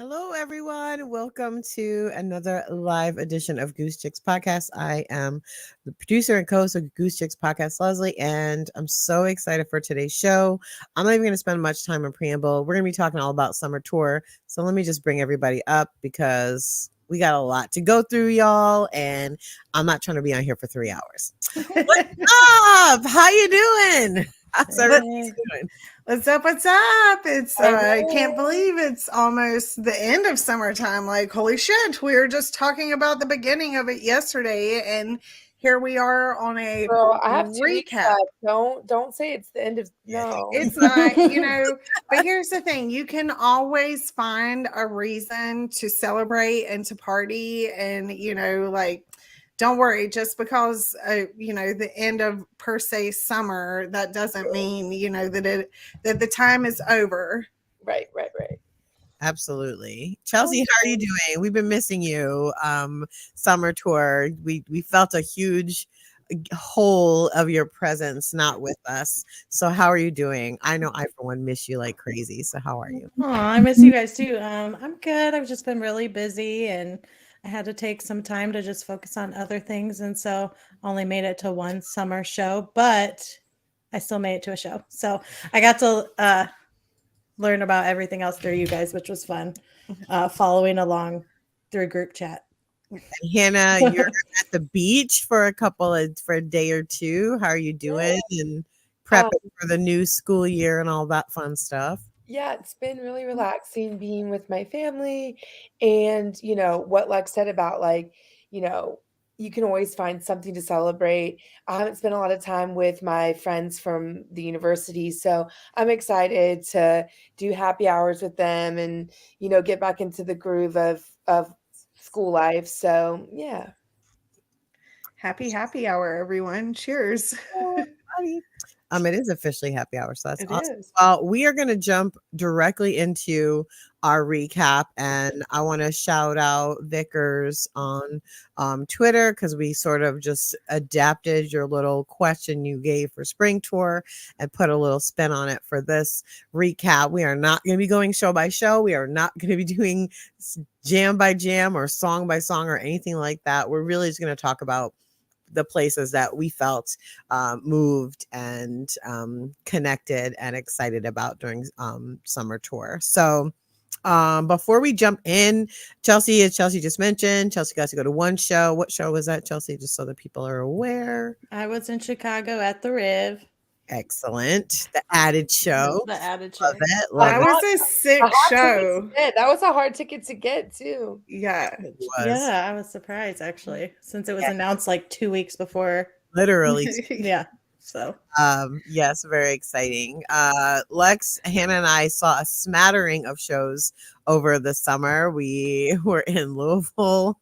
Hello, everyone. Welcome to another live edition of Goose Chicks Podcast. I am the producer and co-host of Goose Chicks Podcast, Leslie, and I'm so excited for today's show. I'm not even going to spend much time on preamble. We're going to be talking all about summer tour. So let me just bring everybody up because we got a lot to go through, y'all, and I'm not trying to be on here for 3 hours. What's up? How you doing? How's everybody doing? What's up? What's up? It's I can't believe it's almost the end of summertime. Like, holy shit, we were just talking about the beginning of it yesterday, and here we are on a I have recap. Don't say it's the end of no. It's not, but here's the thing. You can always find a reason to celebrate and to party and, don't worry, just because the end of per se summer, that doesn't mean that the time is over. Right. Absolutely. Chelsea, how are you doing? We've been missing you. Summer tour. We felt a huge hole of your presence not with us. So how are you doing? I know I for one miss you like crazy. So how are you? Oh, I miss you guys too. I'm good. I've just been really busy and I had to take some time to just focus on other things. And so only made it to one summer show, but I still made it to a show. So I got to learn about everything else through you guys, which was fun, following along through group chat. And Hannah, you're at the beach for a day or two. How are you doing? And prepping for the new school year and all that fun stuff. Yeah, it's been really relaxing being with my family. And, what Lex said about you can always find something to celebrate. I haven't spent a lot of time with my friends from the university, so I'm excited to do happy hours with them and, get back into the groove of school life. So, yeah. Happy hour, everyone. Cheers. It is officially happy hour, so that's awesome. Is. Well, we are going to jump directly into our recap, and I want to shout out Vickers on Twitter because we sort of just adapted your little question you gave for spring tour and put a little spin on it for this recap. We are not going to be going show by show. We are not going to be doing jam by jam or song by song or anything like that. We're really just going to talk about the places that we felt moved and connected and excited about during summer tour. So before we jump in, Chelsea, as Chelsea just mentioned, Chelsea got to go to one show. What show was that, Chelsea? Just so that people are aware. I was in Chicago at the Riv. Excellent. The Added Show. The Added Show. Love it. That was a sick show. That was a hard ticket to get too. Yeah. Yeah, I was surprised actually, since it was announced like 2 weeks before. Literally. Yeah. So yes, very exciting. Lex, Hannah, and I saw a smattering of shows over the summer. We were in Louisville,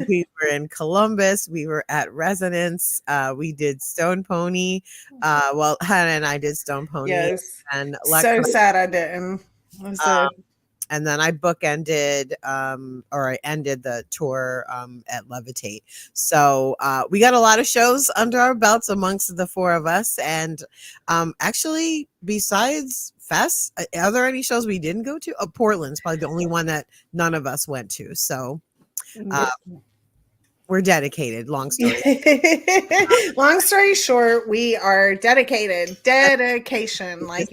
we were in Columbus, we were at Resonance, we did Stone Pony. Well, Hannah and I did Stone Pony. Yes. And Lex, so sad I didn't. And then I bookended or I ended the tour at Levitate. So we got a lot of shows under our belts amongst the four of us. And actually, besides Fest, are there any shows we didn't go to? Portland's probably the only one that none of us went to. So we're dedicated. Long story. Long story short, we are dedicated. Dedication. Like,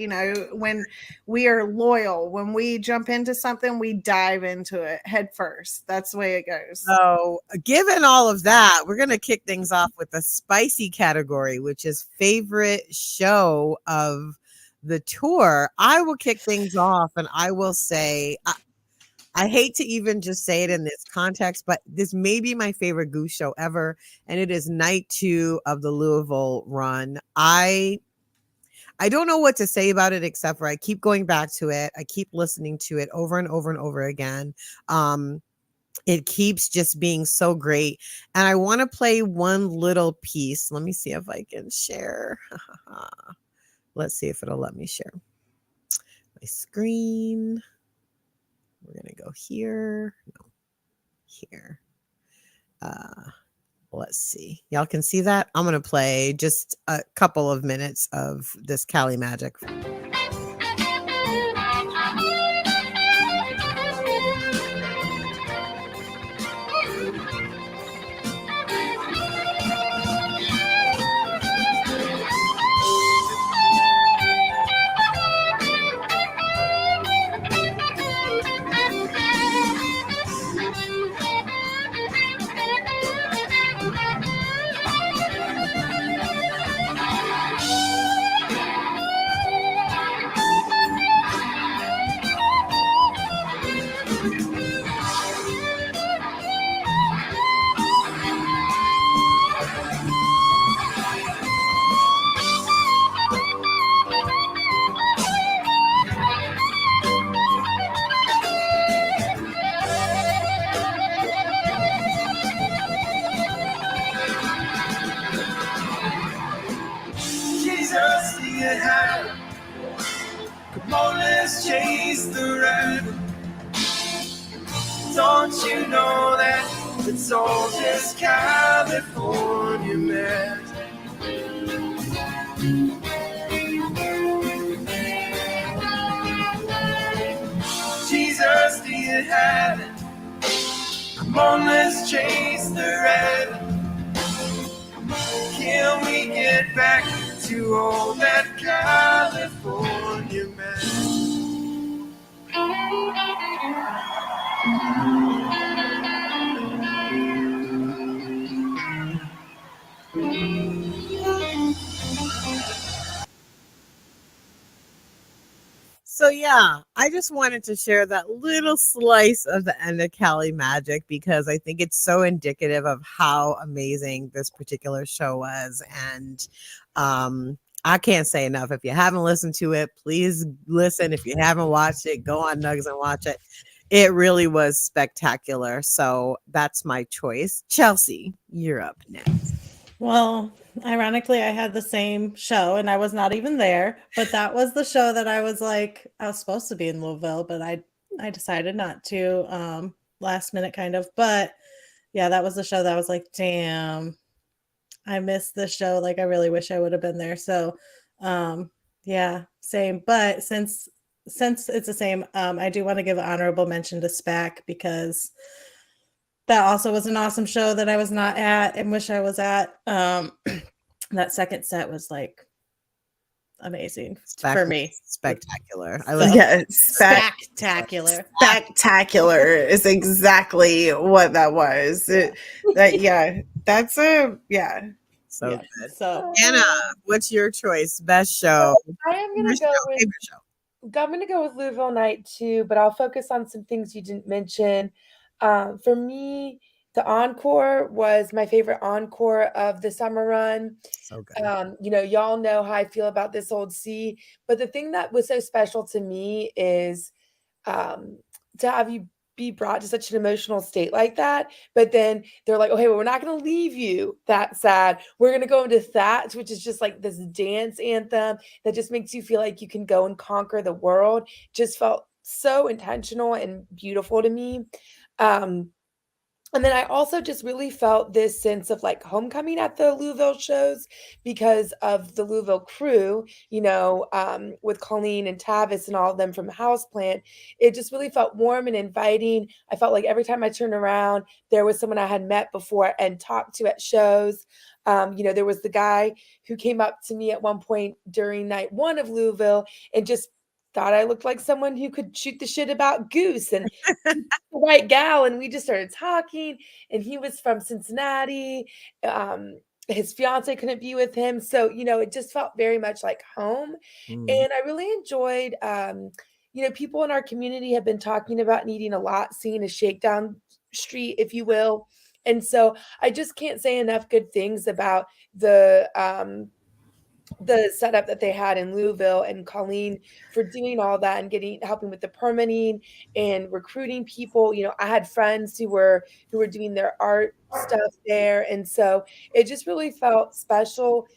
when we are loyal, when we jump into something, we dive into it head first. That's the way it goes. So given all of that, we're going to kick things off with the spicy category, which is favorite show of the tour. I will kick things off and I will say, I hate to even just say it in this context, but this may be my favorite Goose show ever, and it is night 2 of the Louisville run. I don't know what to say about it except for I keep going back to it. I keep listening to it over and over and over again. It keeps just being so great, and I want to play one little piece. Let me see if I can share. Let's see if it'll let me share my screen. We're going to go here. No, here. Let's see. Y'all can see that? I'm going to play just a couple of minutes of this Cali Magic. all just California magic. Jesus, do you have it? Come on, let's chase the rabbit. Can we get back to all that California magic? So yeah, I just wanted to share that little slice of the end of Cali Magic because I think it's so indicative of how amazing this particular show was. And I can't say enough. If you haven't listened to it, please listen. If you haven't watched it, go on Nugs and watch it. It really was spectacular. So that's my choice. Chelsea, you're up next. Well, ironically, I had the same show and I was not even there, but that was the show that I was like, I was supposed to be in Louisville, but I decided not to, last minute kind of. But yeah, that was the show that I was like, damn, I missed this show. Like, I really wish I would have been there. So, yeah, same. But since it's the same, I do want to give an honorable mention to SPAC because that also was an awesome show that I was not at and wish I was at. That second set was like amazing for me. Spectacular. I So, love Yes, spectacular. spectacular is exactly what that was. That's a so Yeah. good. So Anna, what's your choice? Best show? I am gonna Favorite go show, with favorite show. I'm gonna go with Louisville Night too, but I'll focus on some things you didn't mention. For me, the encore was my favorite encore of the summer run. So good. Y'all know how I feel about this old sea, but the thing that was so special to me is to have you be brought to such an emotional state like that. But then they're like, okay, well, we're not going to leave you that sad. We're going to go into Thatch, which is just like this dance anthem that just makes you feel like you can go and conquer the world. Just felt so intentional and beautiful to me. And then I also just really felt this sense of like homecoming at the Louisville shows because of the Louisville crew, with Colleen and Tavis and all of them from Houseplant. It just really felt warm and inviting. I felt like every time I turned around, there was someone I had met before and talked to at shows. There was the guy who came up to me at one point during night one of Louisville and just thought I looked like someone who could shoot the shit about Goose and white gal, and we just started talking, and he was from Cincinnati. His fiance couldn't be with him, so it just felt very much like home. And I really enjoyed people in our community have been talking about needing a lot, seeing a shakedown street, if you will. And so I just can't say enough good things about the setup that they had in Louisville and Colleen for doing all that and helping with the permitting and recruiting people. I had friends who were doing their art stuff there. And so it just really felt special,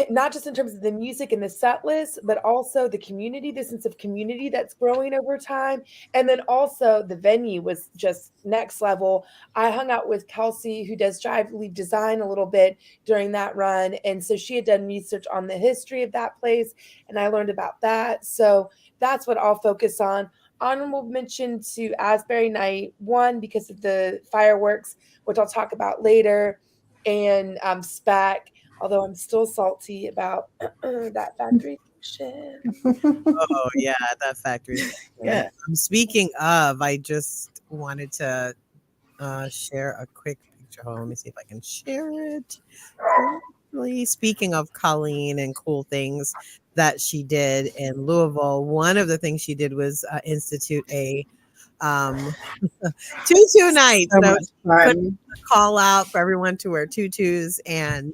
not just in terms of the music and the set list, but also the community, the sense of community that's growing over time. And then also the venue was just next level. I hung out with Kelsey, who does Drive Leave Design, a little bit during that run. And so she had done research on the history of that place, and I learned about that. So that's what I'll focus on. Honorable mention to Asbury Night 1 because of the fireworks, which I'll talk about later, and SPAC. Although I'm still salty about that factory function. Oh yeah, that factory. Yeah. Speaking of, I just wanted to share a quick picture. Hold on, let me see if I can share it. Speaking of Colleen and cool things that she did in Louisville, one of the things she did was institute a tutu night. So So much fun. call out for everyone to wear tutus, and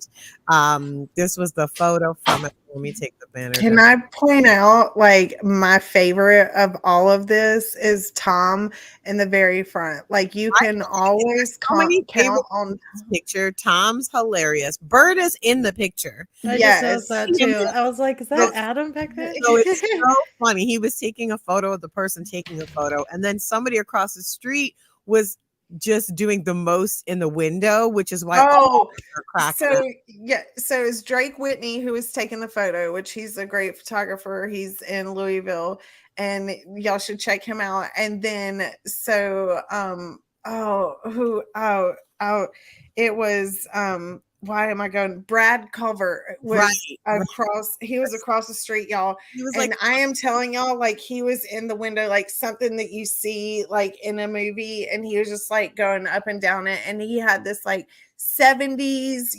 this was the photo from it. Let me take the banner Can down. I point out, like, my favorite of all of this is Tom in the very front. Like, you can always So many count on. this picture. Tom's hilarious. Bird is in the picture. I Yes. just noticed that too. I was like, is that Adam back there? So it's so funny. He was taking a photo of the person taking the photo, and then somebody across the street was just doing the most in the window, which is why all Oh, are cracking so up. yeah, so it's Drake Whitney who was taking the photo, which he's a great photographer. He's in Louisville, and y'all should check him out. And then oh, it was why am I going? Brad Culver Right, was right. he was across the street, y'all. He was like, And I am telling y'all, like, he was in the window, like something that you see like in a movie, and he was just like going up and down it, and he had this like 70s,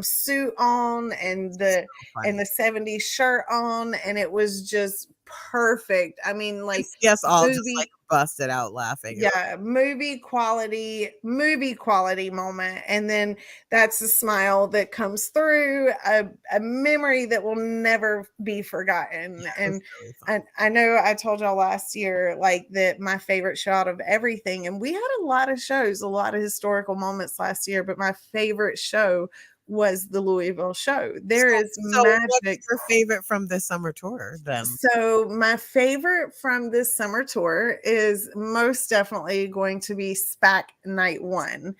suit on, and the funny. 70s shirt on, and it was just perfect. I mean, like, yes, all just movie like busted out laughing. yeah, movie quality moment. And then that's the smile that comes through, a memory that will never be forgotten. Yeah, And really fun. I know I told y'all last year, like, that my favorite show out of everything, and we had a lot of shows, a lot of historical moments last year, but my favorite show was the Louisville show. There is So what's magic. your favorite from this summer tour then? So my favorite from this summer tour is most definitely going to be SPAC Night 1,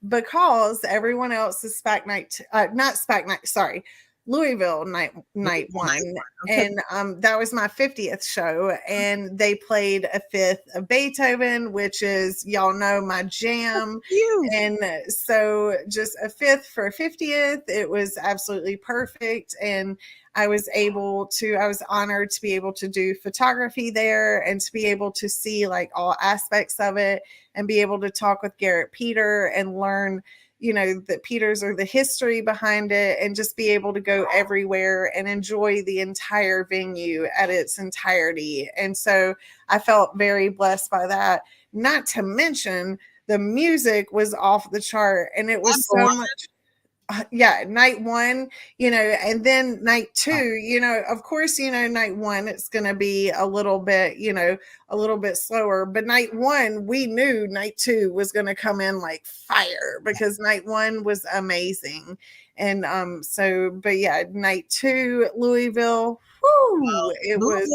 because everyone else is SPAC Night, not SPAC Night, sorry, Louisville Night Night 1. one, okay. And that was my 50th show, and they played a fifth of Beethoven, which is, y'all know, my jam. Cute. And so just a fifth for a 50th, it was absolutely perfect. And I was honored to be able to do photography there, and to be able to see like all aspects of it, and be able to talk with Garrett Peter and learn, that Peters are the history behind it, and just be able to go everywhere and enjoy the entire venue at its entirety. And so I felt very blessed by that. Not to mention the music was off the chart, and it was so much. Yeah, night 1, and then night 2, of course, night 1, it's going to be a little bit, a little bit slower, but night 1, we knew night 2 was going to come in like fire, because night 1 was amazing. And but yeah, night 2, Louisville, whoo, it was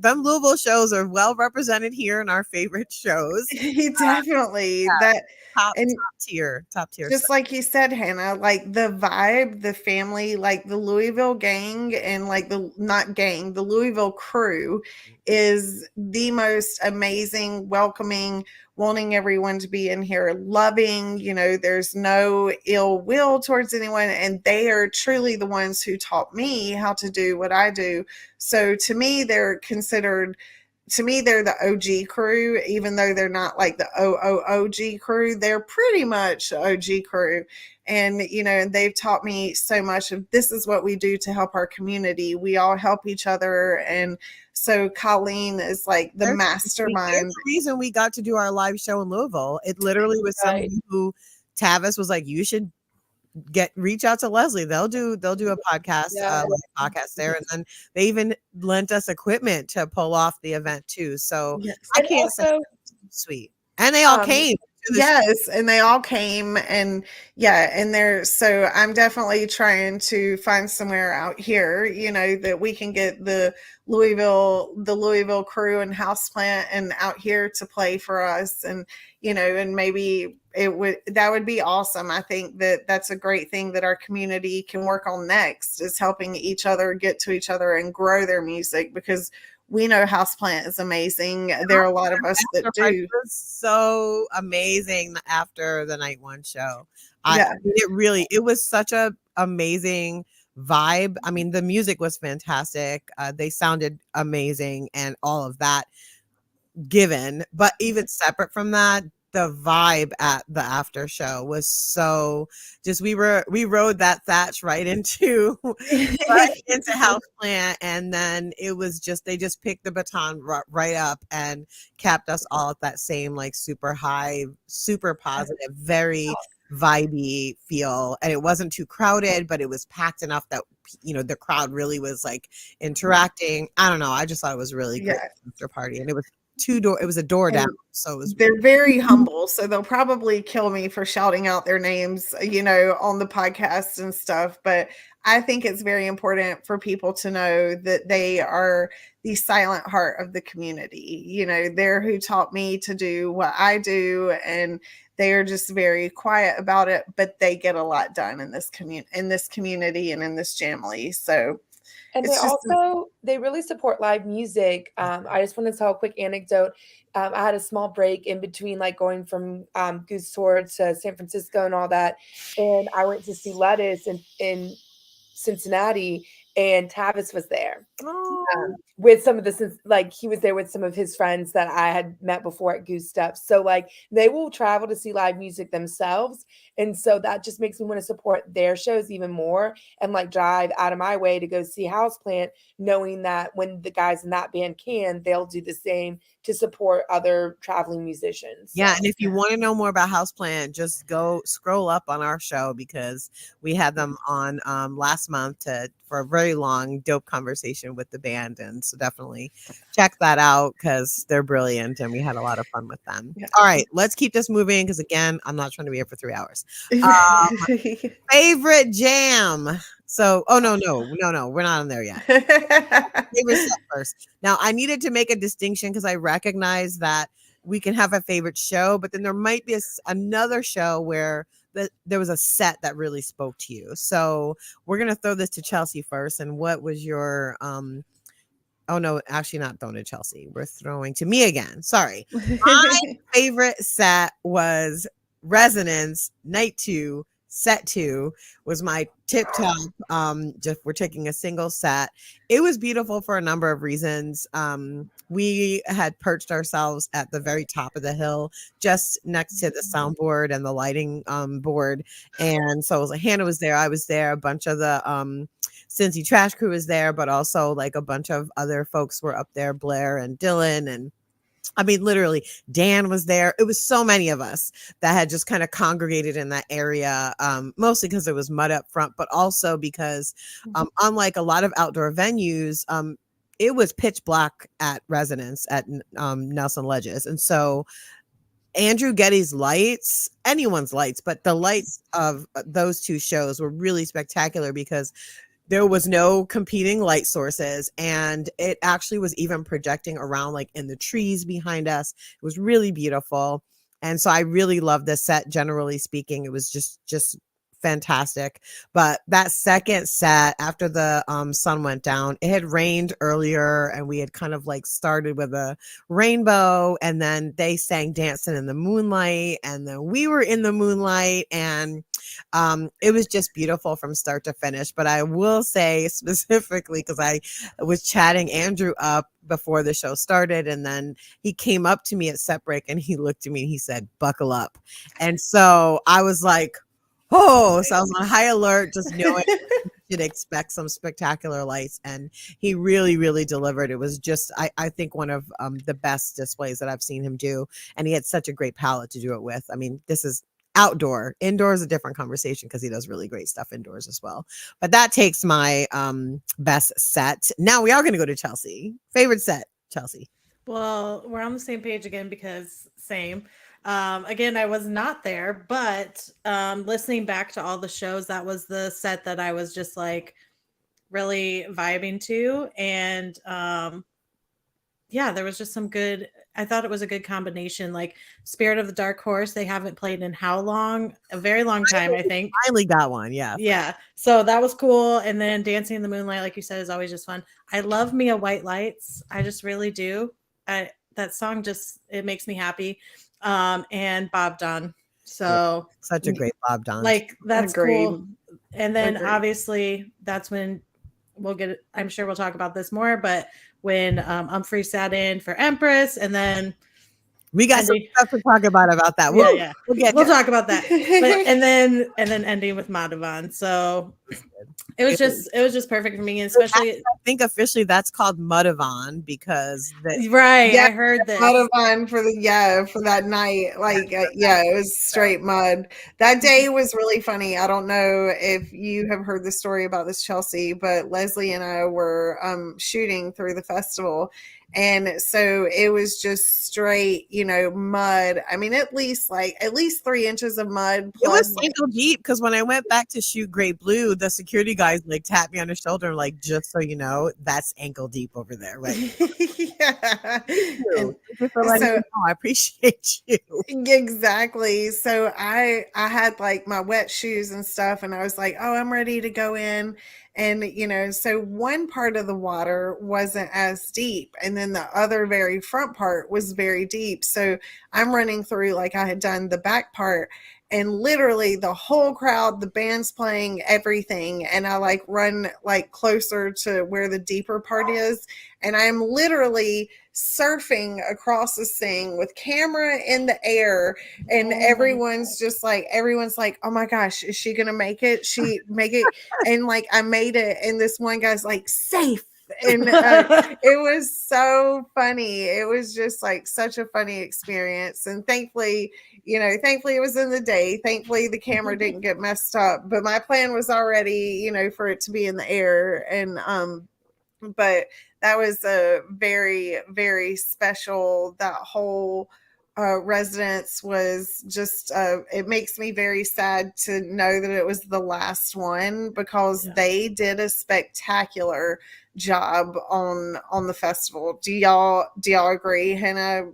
Louisville shows are well represented here in our favorite shows. definitely Yeah. that. Top And tier just stuff. like you said, Hannah, like the vibe, the family, like the Louisville gang, and like the not gang, the Louisville crew is the most amazing, welcoming, wanting everyone to be in here, loving, there's no ill will towards anyone. And they are truly the ones who taught me how to do what I do. So to me, they're the OG crew, even though they're not like the OG crew. They're pretty much OG crew. And, they've taught me so much of this is what we do to help our community. We all help each other. And so Colleen is like the mastermind. There's the reason we got to do our live show in Louisville. It literally was somebody who Tavis was like, you should reach out to Leslie. They'll do a podcast, podcast there. And then they even lent us equipment to pull off the event too. So yes. I can't say sweet. And they all came. Yes, and they all came, and so I'm definitely trying to find somewhere out here, that we can get the Louisville crew and houseplant and out here to play for us. And and maybe that would be awesome. I think that's a great thing that our community can work on next, is helping each other get to each other and grow their music, because we know houseplant is amazing. There are a lot of us that do. It was so amazing after the night 1 show. It was such a amazing vibe. I mean, the music was fantastic. They sounded amazing and all of that given, but even separate from that, the vibe at the after show was so just we rode that thatch right into houseplant, and then it was just they just picked the baton right up and capped us all at that same like super high, super positive, very vibey feel. And it wasn't too crowded, but it was packed enough that the crowd really was like interacting. I don't know, I just thought it was really great after party, and it was it was a door And down. So it was they're very humble, so they'll probably kill me for shouting out their names, on the podcast and stuff. But I think it's very important for people to know that they are the silent heart of the community. They're who taught me to do what I do, and they are just very quiet about it, but they get a lot done in this community and in this family. So And it's just they really support live music. I just want to tell a quick anecdote. I had a small break in between, like going from Goose Tour to San Francisco and all that, and I went to see Lettuce in Cincinnati, and Tavis was there. With some of the, like, he was there with some of his friends that I had met before at Goose Stuff. So like they will travel to see live music themselves. And so that just makes me want to support their shows even more and like drive out of my way to go see Houseplant, knowing that when the guys in that band can, they'll do the same to support other traveling musicians. Yeah, So, and if you want to know more about Houseplant, just go scroll up on our show because we had them on last month for a very long, dope conversation with the band, and so definitely check that out because they're brilliant and we had a lot of fun with them. Yeah. All right, let's keep this moving because again, I'm not trying to be here for 3 hours. Favorite jam. So, no, we're not on there yet. Favorite set first. Now, I needed to make a distinction because I recognize that we can have a favorite show, but then there might be another show where there was a set that really spoke to you. So we're gonna throw this to Chelsea first. And what was your oh no, actually not throwing to Chelsea. We're throwing to me again. Sorry. My favorite set was Resonance Night 2. Set 2 was my tip top. Just we're taking a single set. It was beautiful for a number of reasons. We had perched ourselves at the very top of the hill, just next to the soundboard and the lighting board. And so it was like Hannah was there, I was there, a bunch of the Cincy Trash Crew was there, but also like a bunch of other folks were up there, Blair and Dylan, and I mean, literally, Dan was there. It was so many of us that had just kind of congregated in that area, mostly because there was mud up front, but also because, unlike a lot of outdoor venues, it was pitch black at Resonance at Nelson Ledges. And so Andrew Getty's lights, anyone's lights, but the lights of those two shows were really spectacular because there was no competing light sources, and it actually was even projecting around like in the trees behind us. It was really beautiful. And so I really loved this set. Generally speaking, it was just fantastic. But that second set after the sun went down, it had rained earlier and we had kind of like started with a rainbow, and then they sang Dancing in the Moonlight, and then we were in the moonlight, and it was just beautiful from start to finish. But I will say specifically, because I was chatting Andrew up before the show started, and then he came up to me at set break and he looked at me and he said, "Buckle up." And so I was like, oh, so I was on high alert, just knowing you should expect some spectacular lights. And he really, really delivered. It was just, I think, one of the best displays that I've seen him do. And he had such a great palette to do it with. I mean, this is outdoor. Indoor is a different conversation because he does really great stuff indoors as well. But that takes my best set. Now we are going to go to Chelsea. Favorite set, Chelsea. Well, we're on the same page again because same. Again, I was not there, but listening back to all the shows, that was the set that I was just like really vibing to. And yeah, there was just some good, I thought it was a good combination. Like Spirit of the Dark Horse, they haven't played in how long? A very long time, I think. Finally got one, yeah. Yeah. So that was cool. And then Dancing in the Moonlight, like you said, is always just fun. I love Mia White Lights. I just really do. That song just, it makes me happy. And Bob Don. So such a great Bob Don. Like that's Agreed. cool. And then Agreed. obviously that's when we'll get it. I'm sure we'll talk about this more, but when Humphrey sat in for Empress, and then we got some stuff to talk about that. Yeah. We'll talk about that. But, and then ending with Madhavan. So it was just perfect for me, and especially I think officially that's called Madhavan because right. Yeah, I heard this. Madhavan for that night. Like it was straight mud. That day was really funny. I don't know if you have heard the story about this, Chelsea, but Leslie and I were shooting through the festival, And so it was just straight, mud. I mean, at least 3 inches of mud It was plus. ankle deep because when I went back to shoot Great Blue, the security guys like tapped me on the shoulder, like, just so you know, that's ankle deep over there, right? Yeah. Thank And you for letting so me know. I appreciate you. exactly. So I had like my wet shoes and stuff, and I was like, oh, I'm ready to go in. And so one part of the water wasn't as deep, and then the other very front part was very deep. So I'm running through like I had done the back part, and literally the whole crowd, the band's playing everything, and I like run like closer to where the deeper part is, and I'm literally surfing across this thing with camera in the air, and everyone's like, oh my gosh, is she gonna make it? She make it. And like I made it, and this one guy's like, safe. And it was so funny. It was just like such a funny experience, and thankfully it was in the day. Thankfully the camera didn't get messed up, but my plan was already for it to be in the air. And but that was a very, very special. That whole residence was just it makes me very sad to know that it was the last one, because they did a spectacular job on the festival. Do y'all agree, Hannah?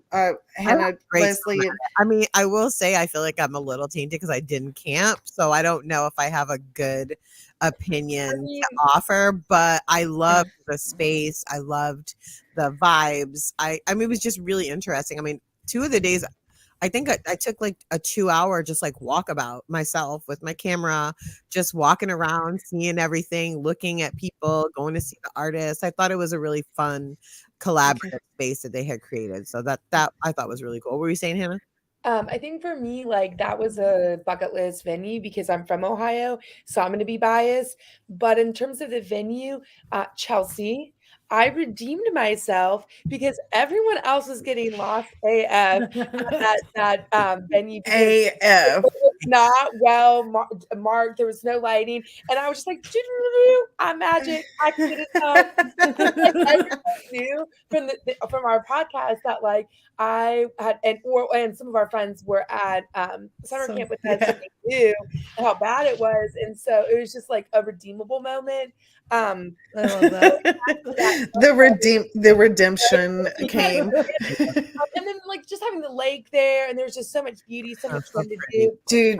Leslie? I mean, I will say I feel like I'm a little tainted because I didn't camp, so I don't know if I have a good opinion to offer, but I loved the space. I loved the vibes. I mean, it was just really interesting. I mean, 2 of the days, I think I took like a 2-hour just like walkabout myself with my camera, just walking around, seeing everything, looking at people, going to see the artists. I thought it was a really fun collaborative space that they had created. So that I thought was really cool. What were you saying, Hannah? I think for me, like that was a bucket list venue because I'm from Ohio, so I'm going to be biased. But in terms of the venue, Chelsea, I redeemed myself because everyone else was getting lost AF at that venue because AF. it was not well marked. There was no lighting, and I was just like, "Doo-doo-doo-doo, I'm magic. I can get it done." Like everyone knew from our podcast that like I had and some of our friends were at summer camp with us, so they knew how bad it was, and so it was just like a redeemable moment. I love that. The redemption came. And then like just having the lake there, and there's just so much beauty, so much fun to do. Dude,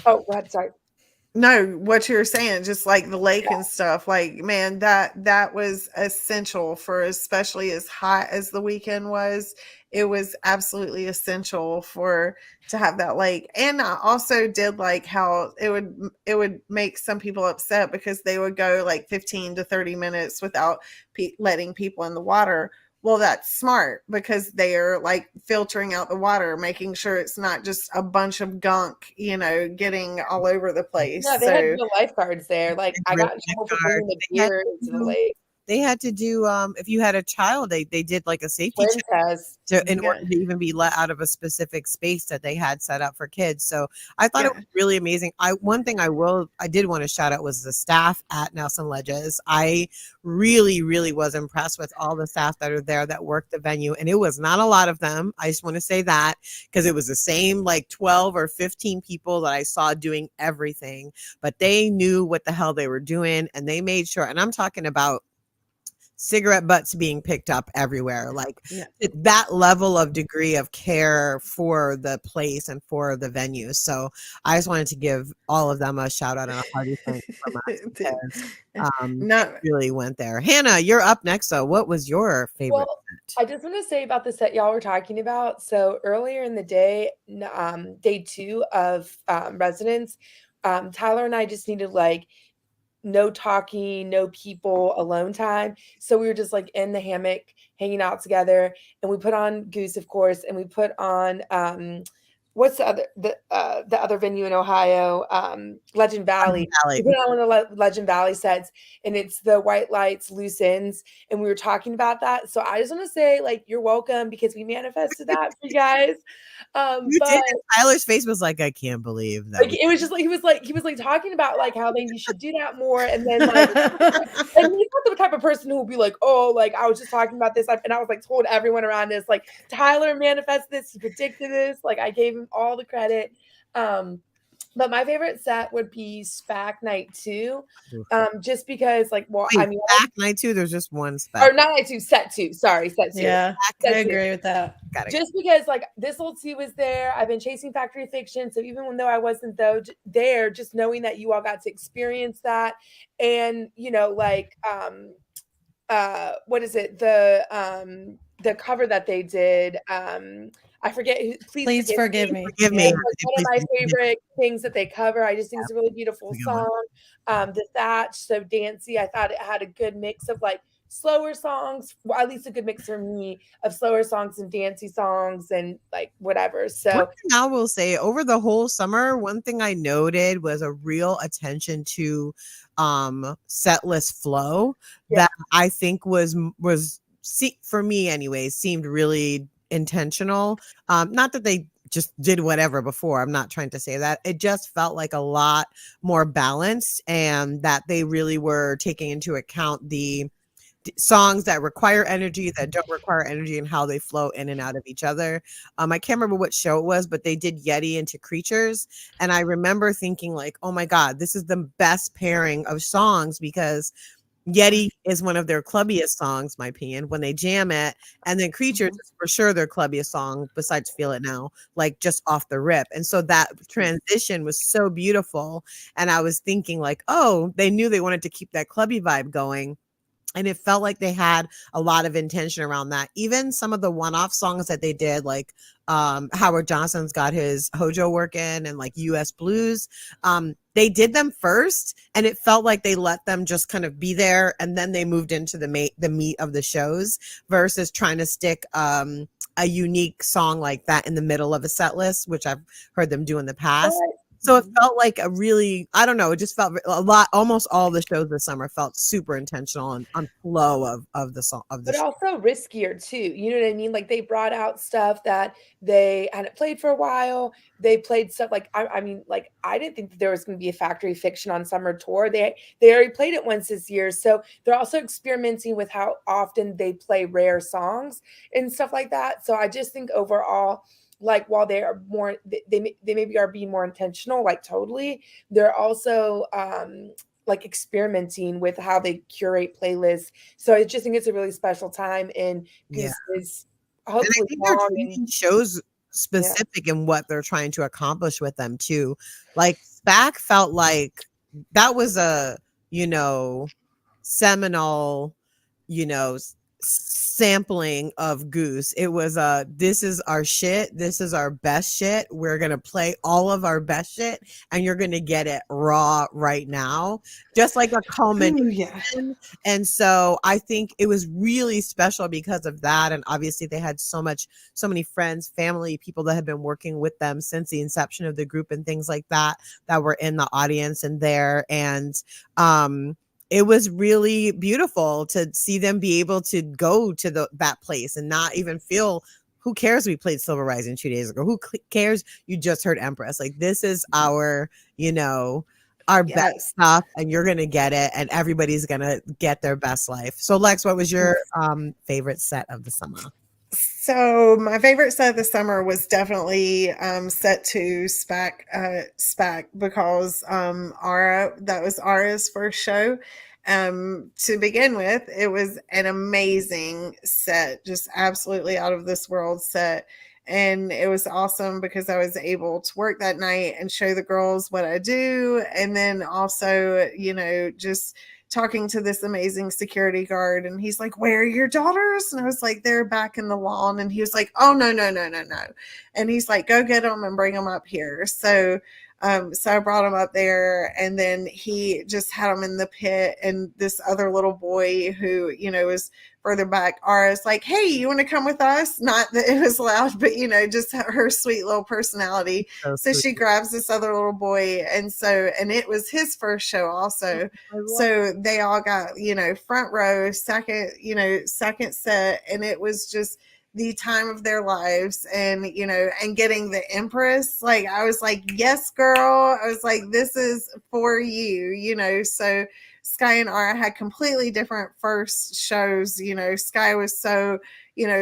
Oh, go ahead. Sorry. no, what you're saying, just like the lake and stuff, like, man, that was essential for, especially as hot as the weekend was. It was absolutely essential to have that lake. And I also did like how it would make some people upset because they would go like 15 to 30 minutes without letting people in the water. Well, that's smart because they're like filtering out the water, making sure it's not just a bunch of gunk, getting all over the place. Yeah, they had real lifeguards there. Like I got in trouble for bringing the beer into the lake. They had to do if you had a child, they did like a safety Swim check test. in order to even be let out of a specific space that they had set up for kids. So I thought it was really amazing. One thing I did want to shout out was the staff at Nelson Ledges. I really, really was impressed with all the staff that are there that worked the venue, and it was not a lot of them. I just want to say that because it was the same like 12 or 15 people that I saw doing everything, but they knew what the hell they were doing, and they made sure. And I'm talking about cigarette butts being picked up everywhere, like that level of degree of care for the place and for the venue. So I just wanted to give all of them a shout out and a hearty thank you from us because they really went there. Hannah, you're up next. So what was your favorite set? I just want to say about the set y'all were talking about. So earlier in the day, day 2 of residence, Tyler and I just needed like no talking, no people, alone time. So we were just like in the hammock hanging out together, and we put on Goose, of course, and we put on what's the other venue in Ohio? Legend Valley. Valley. We went on one of the Legend Valley sets, and it's the white lights, loose ends, and we were talking about that. So I just want to say, like, you're welcome because we manifested that for you guys. You But did. Tyler's face was like, I can't believe that. like it was just like he was like talking about like how maybe you should do that more, and then like. And he's not the type of person who will be like, oh, like I was just talking about this, and I was like told everyone around us, like Tyler manifested this, he predicted this, like I gave him all the credit. But my favorite set would be SPAC Night 2, just because, like, well, Wait, I mean, SPAC Night 2, there's just one SPAC. or not Night 2, Set 2. Sorry, Set 2. Yeah, Set I 2. agree with that. Just because, like, this old T was there. I've been chasing Factory Fiction, so even though I wasn't there, just knowing that you all got to experience that, and you know, like, what is it? The cover that they did. I forget who. Please forgive me. Forgive me. It's like one of my favorite things that they cover. I just think it's a really beautiful That's a good one. song. The Thatch, so dancey. I thought it had a good mix of like slower songs, well, at least a good mix for me of slower songs and dancey songs and like whatever. One So thing I will say, over the whole summer, one thing I noted was a real attention to set list flow that I think was for me anyways, seemed really intentional. Not that they just did whatever before. I'm not trying to say that. It just felt like a lot more balanced, and that they really were taking into account the songs that require energy, that don't require energy, and how they flow in and out of each other. I can't remember what show it was, but they did Yeti into Creatures, and I remember thinking like, oh my god, this is the best pairing of songs, because Yeti is one of their clubbiest songs, my opinion, when they jam it, and then Creatures is for sure their clubbiest song besides Feel It Now, like just off the rip. And so that transition was so beautiful, and I was thinking like, oh, they knew they wanted to keep that clubby vibe going. And it felt like they had a lot of intention around that. Even some of the one-off songs that they did, like Howard Johnson's got his Hojo working, and like US Blues, they did them first, and it felt like they let them just kind of be there, and then they moved into the meat of the shows, versus trying to stick a unique song like that in the middle of a set list, which I've heard them do in the past. So it felt like a really, I don't know, it just felt a lot, almost all the shows this summer felt super intentional on flow of the song, of the but show. also riskier too. You know what I mean? Like they brought out stuff that they hadn't played for a while. They played stuff like I mean, like I didn't think that there was going to be a Factory Fiction on summer tour. They already played it once this year, so they're also experimenting with how often they play rare songs and stuff like that. So I just think overall, like while they are more, they maybe are being more intentional, like totally, they're also like experimenting with how they curate playlists. So I just think it's a really special time, and Goose is hopefully and I think they're treating shows specific in what they're trying to accomplish with them too. Like SPAC felt like that was a, you know, seminal, you know, sampling of Goose. It was this is our shit, this is our best shit, we're gonna play all of our best shit, and you're gonna get it raw right now, just like a culmination. And so I think it was really special because of that. And obviously they had so many friends, family, people that had been working with them since the inception of the group and things like that were in the audience and there. And it was really beautiful to see them be able to go to that place and not even feel, who cares we played Silver Rising 2 days ago? Who cares you just heard Empress? Like, this is our, you know, our best stuff, and you're going to get it, and everybody's going to get their best life. So Lex, what was your favorite set of the summer? So my favorite set of the summer was definitely set to SPAC because that was Ara's first show. To begin with, it was an amazing set, just absolutely out of this world set. And it was awesome because I was able to work that night and show the girls what I do. And then also, you know, just talking to this amazing security guard, and he's like, where are your daughters? And I was like, they're back in the lawn. And he was like, oh, no. And he's like, go get them and bring them up here. So So I brought him up there, and then he just had him in the pit. And this other little boy who, was further back, Ara's like, "Hey, you want to come with us?" Not that it was loud, but just her sweet little personality. So sweet. she grabs this other little boy, and it was his first show also. So they all got, front row, second set, and it was just the time of their lives. And and getting the Empress, like, I was like, yes girl, I was like, this is for you. So Sky and Ara had completely different first shows. Sky was so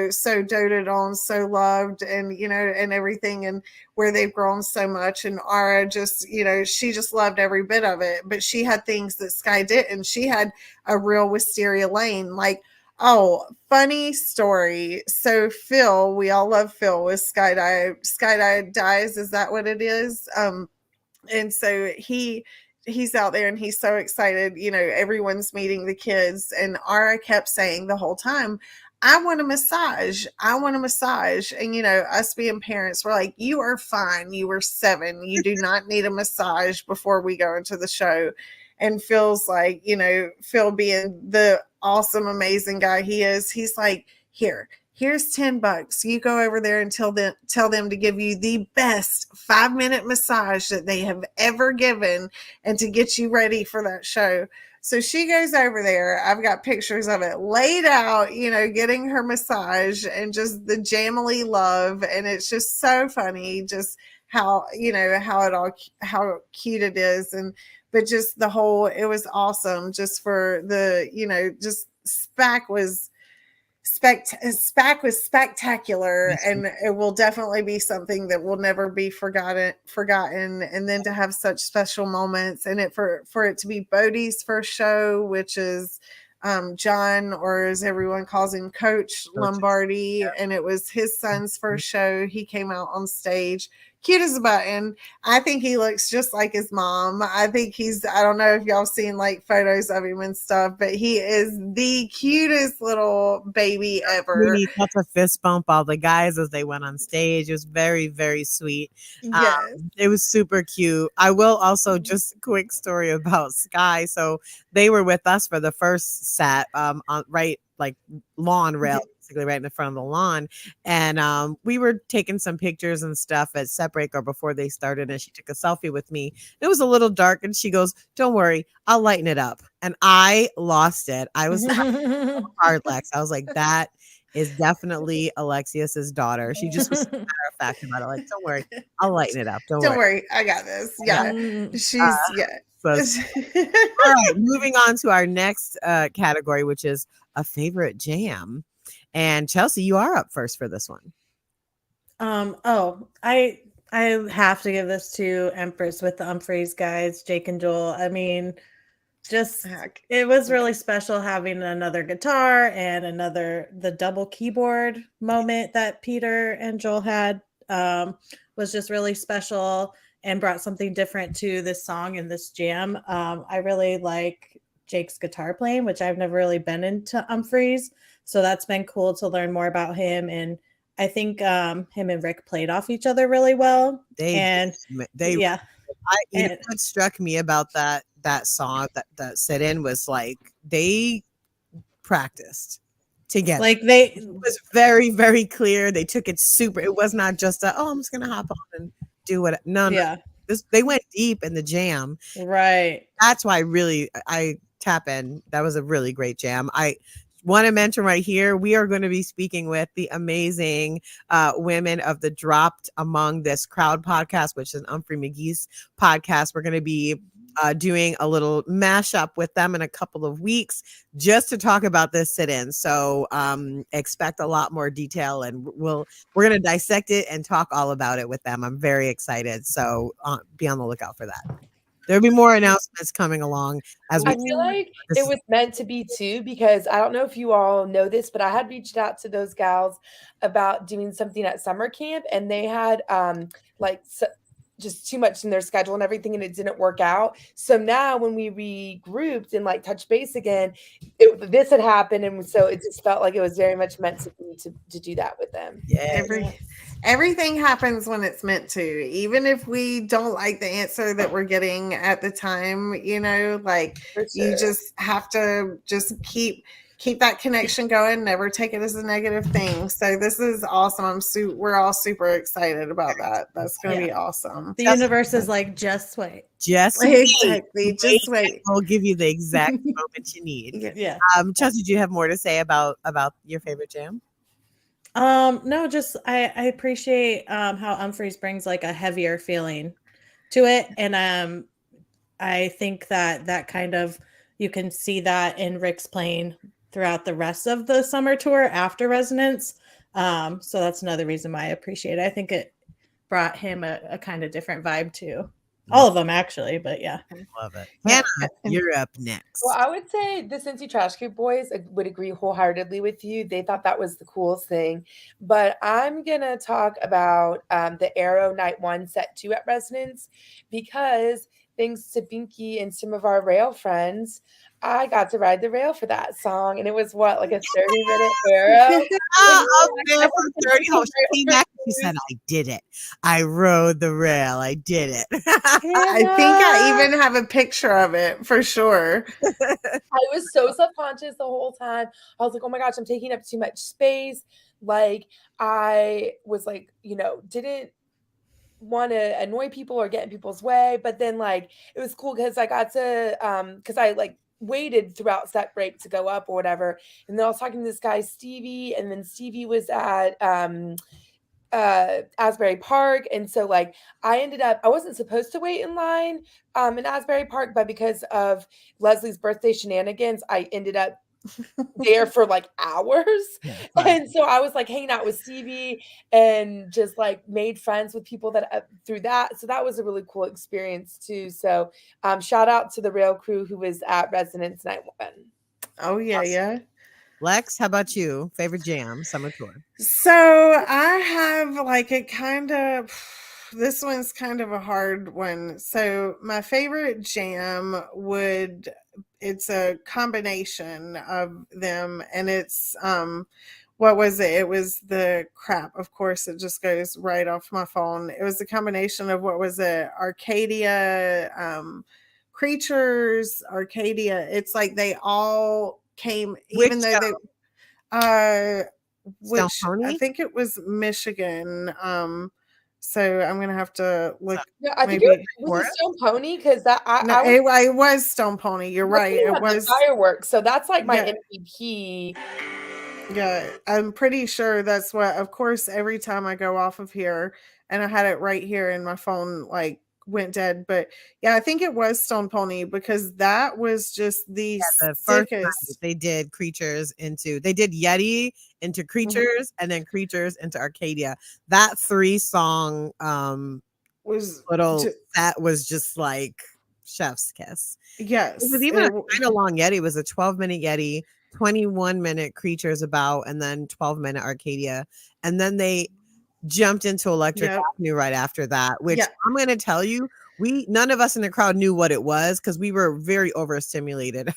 so doted on, so loved, and and everything, and where they've grown so much. And Ara just, she just loved every bit of it, but she had things that Sky didn't. She had a real Wisteria Lane. Like, oh, funny story. So Phil, we all love Phil with Skydive Dies. Is that what it is? And so he's out there and he's so excited. Everyone's meeting the kids, and Ara kept saying the whole time, I want a massage. I want a massage. And us being parents, we're like, you are fine. You were 7. You do not need a massage before we go into the show. And Phil's like, Phil being the awesome, amazing guy he is, he's like, here's $10. You go over there and tell them to give you the best 5-minute massage that they have ever given, and to get you ready for that show. So she goes over there. I've got pictures of it laid out, getting her massage, and just the jamily love. And it's just so funny, just how, how cute it is. But just the whole, it was awesome, just for the, just SPAC was spectacular, and it will definitely be something that will never be forgotten. And then to have such special moments, and for it to be Bodie's first show, which is John, or as everyone calls him, Coach Lombardi. Yeah. And it was his son's first show. He came out on stage, cute as a button. I think he looks just like his mom. I think I don't know if y'all seen like photos of him and stuff, but he is the cutest little baby ever. That's a fist bump all the guys as they went on stage. It was very, very sweet. Yes. It was super cute. I will also, just a quick story about Sky. So they were with us for the first set, on right, like lawn rail, basically right in the front of the lawn. And we were taking some pictures and stuff at set break or before they started, and she took a selfie with me. It was a little dark, and she goes, "Don't worry, I'll lighten it up." And I lost it. I was hard Lex. I was like, that is definitely Alexius's daughter. She just was matter of fact about it. Like, don't worry, I'll lighten it up. Don't worry, I got this. Yeah, she's So, all right, moving on to our next category, which is a favorite jam. And Chelsea, you are up first for this one. I have to give this to Empress with the Humphreys guys, Jake and Joel. I mean, just it was really special having another guitar and the double keyboard moment that Peter and Joel had was just really special and brought something different to this song and this jam. I really like Jake's guitar playing, which I've never really been into Humphreys, so that's been cool to learn more about him. And I think him and Rick played off each other really well. What struck me about that song, that sit-in, was like they practiced together. Like it was very, very clear. They took it super. It was not just I'm just gonna hop on and do what. No. They went deep in the jam. Right. That's why I tap in. That was a really great jam. I want to mention right here, we are going to be speaking with the amazing women of the Dropped Among This Crowd podcast, which is an Humphrey McGee's podcast. We're going to be doing a little mashup with them in a couple of weeks just to talk about this sit-in. So expect a lot more detail, and we're going to dissect it and talk all about it with them. I'm very excited. So be on the lookout for that. There'll be more announcements coming along as we. I feel like it was meant to be too, because I don't know if you all know this, but I had reached out to those gals about doing something at summer camp, and they had just too much in their schedule and everything, and it didn't work out. So now when we regrouped and like touched base again, this had happened, and so it just felt like it was very much meant to be to do that with them. Yeah. Everything happens when it's meant to, even if we don't like the answer that we're getting at the time, you know, like you just have to just keep that connection going, never take it as a negative thing. So this is awesome. We're all super excited about that. That's going to be awesome. The universe is like, just wait. Just wait. Exactly. Just wait. We'll give you the exact moment you need. Yeah. Chelsea, do you have more to say about your favorite jam? No, just I appreciate how Humphreys brings like a heavier feeling to it, and I think that kind of, you can see that in Rick's playing throughout the rest of the summer tour after Resonance. So that's another reason why I appreciate it. I think it brought him a kind of different vibe too. All of them actually, but yeah. Love it. Hannah, you're up next. Well, I would say the Cincy Trash Group boys would agree wholeheartedly with you. They thought that was the coolest thing. But I'm going to talk about the Arrow Night 1 Set 2 at Resonance, because thanks to Binky and some of our rail friends, I got to ride the rail for that song. And it was like a 30-minute Arrow. Up there for 30. She came back and she said, I did it. I rode the rail. I did it. I think I even have a picture of it for sure. I was so subconscious the whole time. I was like, oh my gosh, I'm taking up too much space. Like, I was like, didn't want to annoy people or get in people's way. But then like, it was cool because I got to, because I like waited throughout set break to go up or whatever. And then I was talking to this guy, Stevie, and then Stevie was at Asbury Park. And so like I wasn't supposed to wait in line in Asbury Park, but because of Leslie's birthday shenanigans, I ended up there for like hours. And so I was like hanging out with Stevie and just like made friends with people that through that. So that was a really cool experience too. So shout out to the rail crew who was at Resonance Night 1. Oh yeah. Awesome. Yeah. Lex, how about you? Favorite jam, summer tour? So I have like this one's kind of a hard one. So my favorite jam it's a combination of them, and it's what was it? It was the crap. Of course, it just goes right off my phone. It was a combination of what was it? Arcadia, Creatures, Arcadia. It's like they all came, even though they which I think it was Michigan. So I'm gonna have to look. Yeah, I think it was Stone Pony, because it was Stone Pony. You're right. It was Fireworks. So that's like my MVP. Yeah, I'm pretty sure that's what. Of course, every time I go off of here, and I had it right here, and my phone like went dead. But yeah, I think it was Stone Pony, because that was just the first time they did they did Yeti into Creatures, and then Creatures into Arcadia. That 3-song that was just like chef's kiss. Yes, it was even a kind of long Yeti. It was a 12-minute Yeti, 21-minute Creatures about, and then 12-minute Arcadia, and then they jumped into Electric Avenue right after that, which I'm going to tell you, none of us in the crowd knew what it was, because we were very overstimulated.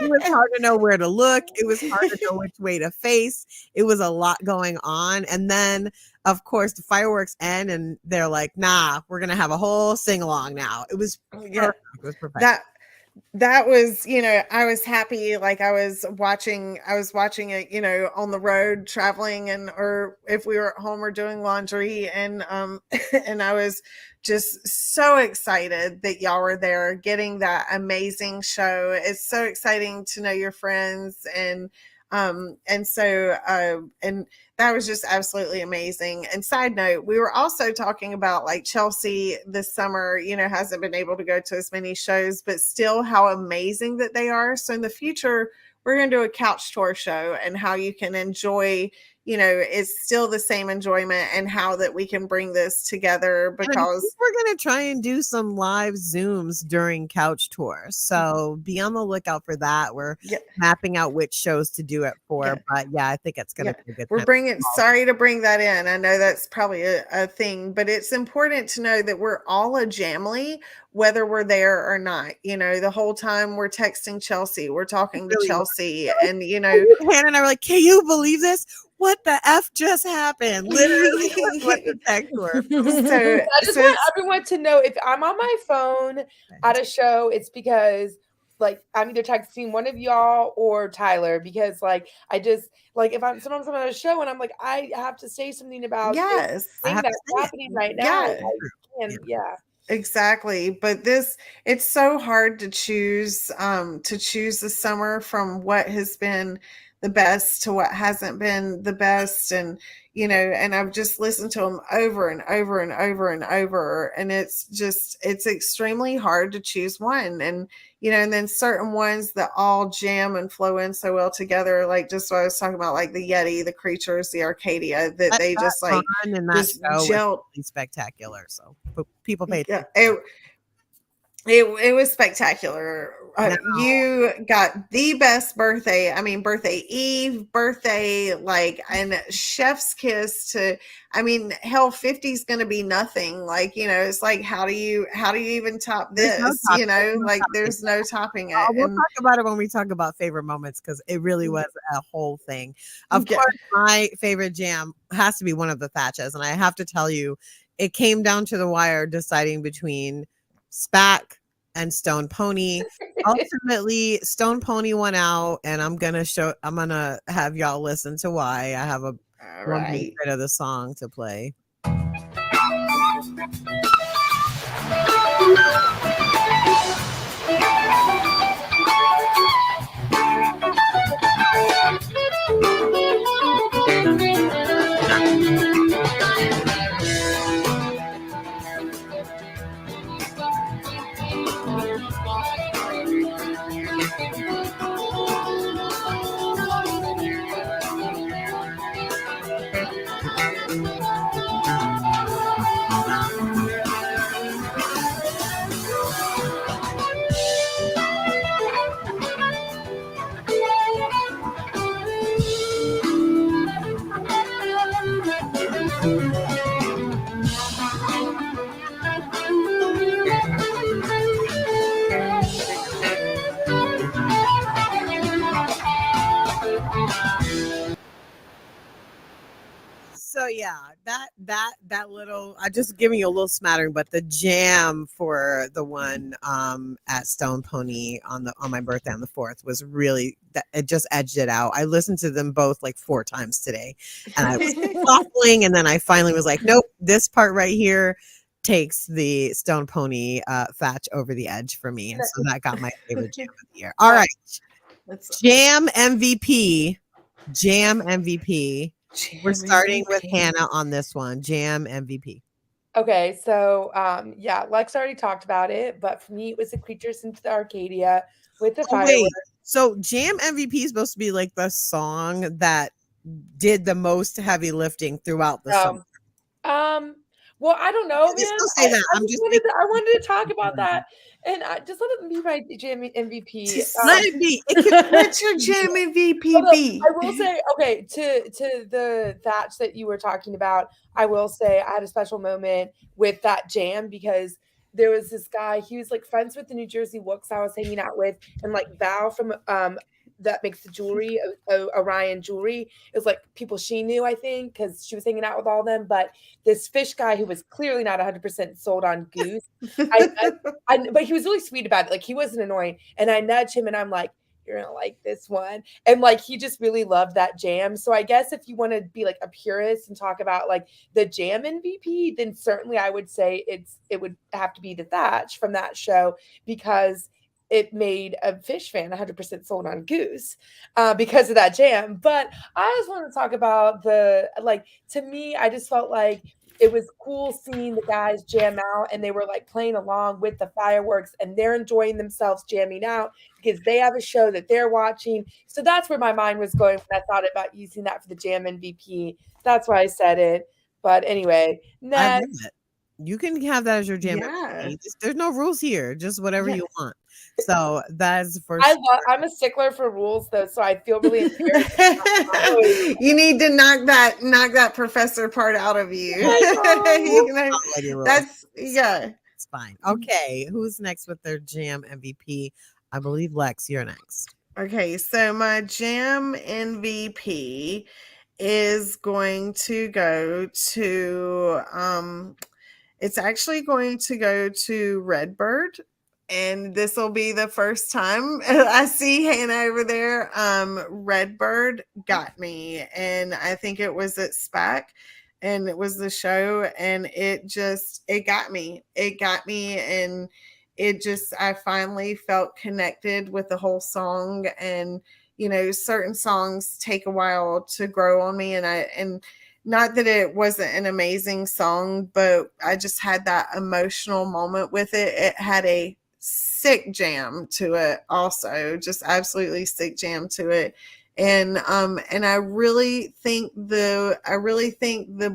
It was hard to know where to look. It was hard to know which way to face. It was a lot going on. And then, of course, the fireworks end, and they're like, nah, we're going to have a whole sing-along now. It was perfect. It was perfect. That was, I was happy. Like I was watching it, on the road traveling, or if we were at home or doing laundry, and and I was just so excited that y'all were there getting that amazing show. It's so exciting to know your friends, and that was just absolutely amazing. And side note, we were also talking about like Chelsea this summer, hasn't been able to go to as many shows, but still how amazing that they are. So in the future, we're going to do a couch tour show, and how you can enjoy, it's still the same enjoyment, and how that we can bring this together, And I think because we're going to try and do some live Zooms during Couch Tour. So be on the lookout for that. We're yeah, mapping out which shows to do it for. Yeah. But yeah, I think it's going Yeah. to be a good we're time. bringing, sorry to bring that in. I know that's probably a thing, but it's important to know that we're all a jamily, whether we're there or not. The whole time we're texting Chelsea, we're talking to Really was. Chelsea, and Hannah and I were like, can you believe this? What the F just happened? Literally, that's what the text were. so I just so want it's everyone to know if I'm on my phone at a show, it's because like I'm either texting one of y'all or Tyler, because like I just like if sometimes I'm at a show and I'm like I have to say something about this yes, I thing have to that's say it. happening right now. Yeah. I can, yeah. Exactly. But it's so hard to choose the summer from what has been the best to what hasn't been the best. And and I've just listened to them over and over and over and over, and it's extremely hard to choose one. And and then certain ones that all jam and flow in so well together, like just what I was talking about, like the Yeti, the Creatures, the Arcadia, that they just like Fun and that just show was gelled. really spectacular. So people pay Yeah, attention. it was spectacular. Now, You got the best birthday. I mean, birthday eve, birthday, like, and chef's kiss to, I mean, hell, 50 is going to be nothing. Like, it's like, how do you even top there's no this? topping. There's no Like topping. there's no topping it. We'll And talk about it when we talk about favorite moments, because it really was a whole thing. Of Yeah. course, my favorite jam has to be one of the Thatches, and I have to tell you, it came down to the wire deciding between SPAC and Stone Pony. Ultimately, Stone Pony won out, and I'm gonna have y'all listen to why. I have all one right. bit of the song to play. So yeah, that little, I just giving you a little smattering, but the jam for the one at Stone Pony on my birthday on the 4th was really that it just edged it out. I listened to them both like 4 times today, and I was waffling, and then I finally was like, nope, this part right here takes the Stone Pony Thatch over the edge for me, and so that got my favorite jam of the year. All right, jam MVP. We're starting with Hannah on this one. Jam MVP. Okay, so yeah, Lex already talked about it, but for me it was the Creatures into the Arcadia with the fireworks. Wait, so Jam MVP is supposed to be like the song that did the most heavy lifting throughout the song. Well, I don't know, man. Still say that. I wanted to talk about that, and I just let it be my jam MVP. Let it be. What's your jam MVP be? I will say, okay, to the Thatch that you were talking about, I will say I had a special moment with that jam, because there was this guy, he was like friends with the New Jersey Wooks I was hanging out with, and like Val from that makes the jewelry, Orion jewelry. It was like people she knew, I think, because she was hanging out with all of them. But this fish guy who was clearly not 100% sold on Goose, but he was really sweet about it. Like, he wasn't annoying. And I nudged him and I'm like, you're gonna like this one. And like, he just really loved that jam. So I guess if you want to be like a purist and talk about like the jam MVP, then certainly I would say it would have to be the Thatch from that show, because it made a fish fan 100% sold on Goose because of that jam. But I just want to talk about to me, I just felt like it was cool seeing the guys jam out, and they were like playing along with the fireworks, and they're enjoying themselves jamming out because they have a show that they're watching. So that's where my mind was going when I thought about using that for the jam MVP. That's why I said it. But anyway, I love next. it. You can have that as your jam Yeah. MVP. There's no rules here, just whatever Yeah. you want. So that's for sure. I'm a stickler for rules though, so I feel really embarrassed. You need to knock that professor part out of you. I You know, Follow your rules. that's yeah. It's fine. Okay, who's next with their jam MVP? I believe Lex, you're next. Okay, so my jam MVP is going to go to it's actually going to go to Redbird. And this will be the first time I see Hannah over there. Redbird got me, and I think it was at SPAC, and it was the show, and it got me. It got me, and I finally felt connected with the whole song. And certain songs take a while to grow on me, and not that it wasn't an amazing song, but I just had that emotional moment with it. It had a sick jam to it also, just absolutely sick jam to it. And I really think the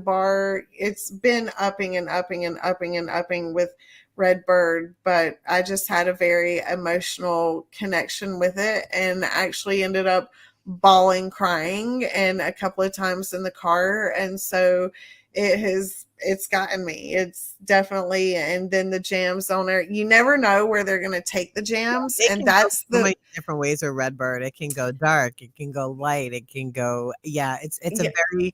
bar, it's been upping and upping and upping and upping with Redbird, but I just had a very emotional connection with it, and actually ended up bawling, crying, and a couple of times in the car. And so it's gotten me. It's definitely. And then the jams on there, you never know where they're going to take the jams. It And can that's go so many different ways with Redbird. It can go dark, it can go light, it can go, it's a very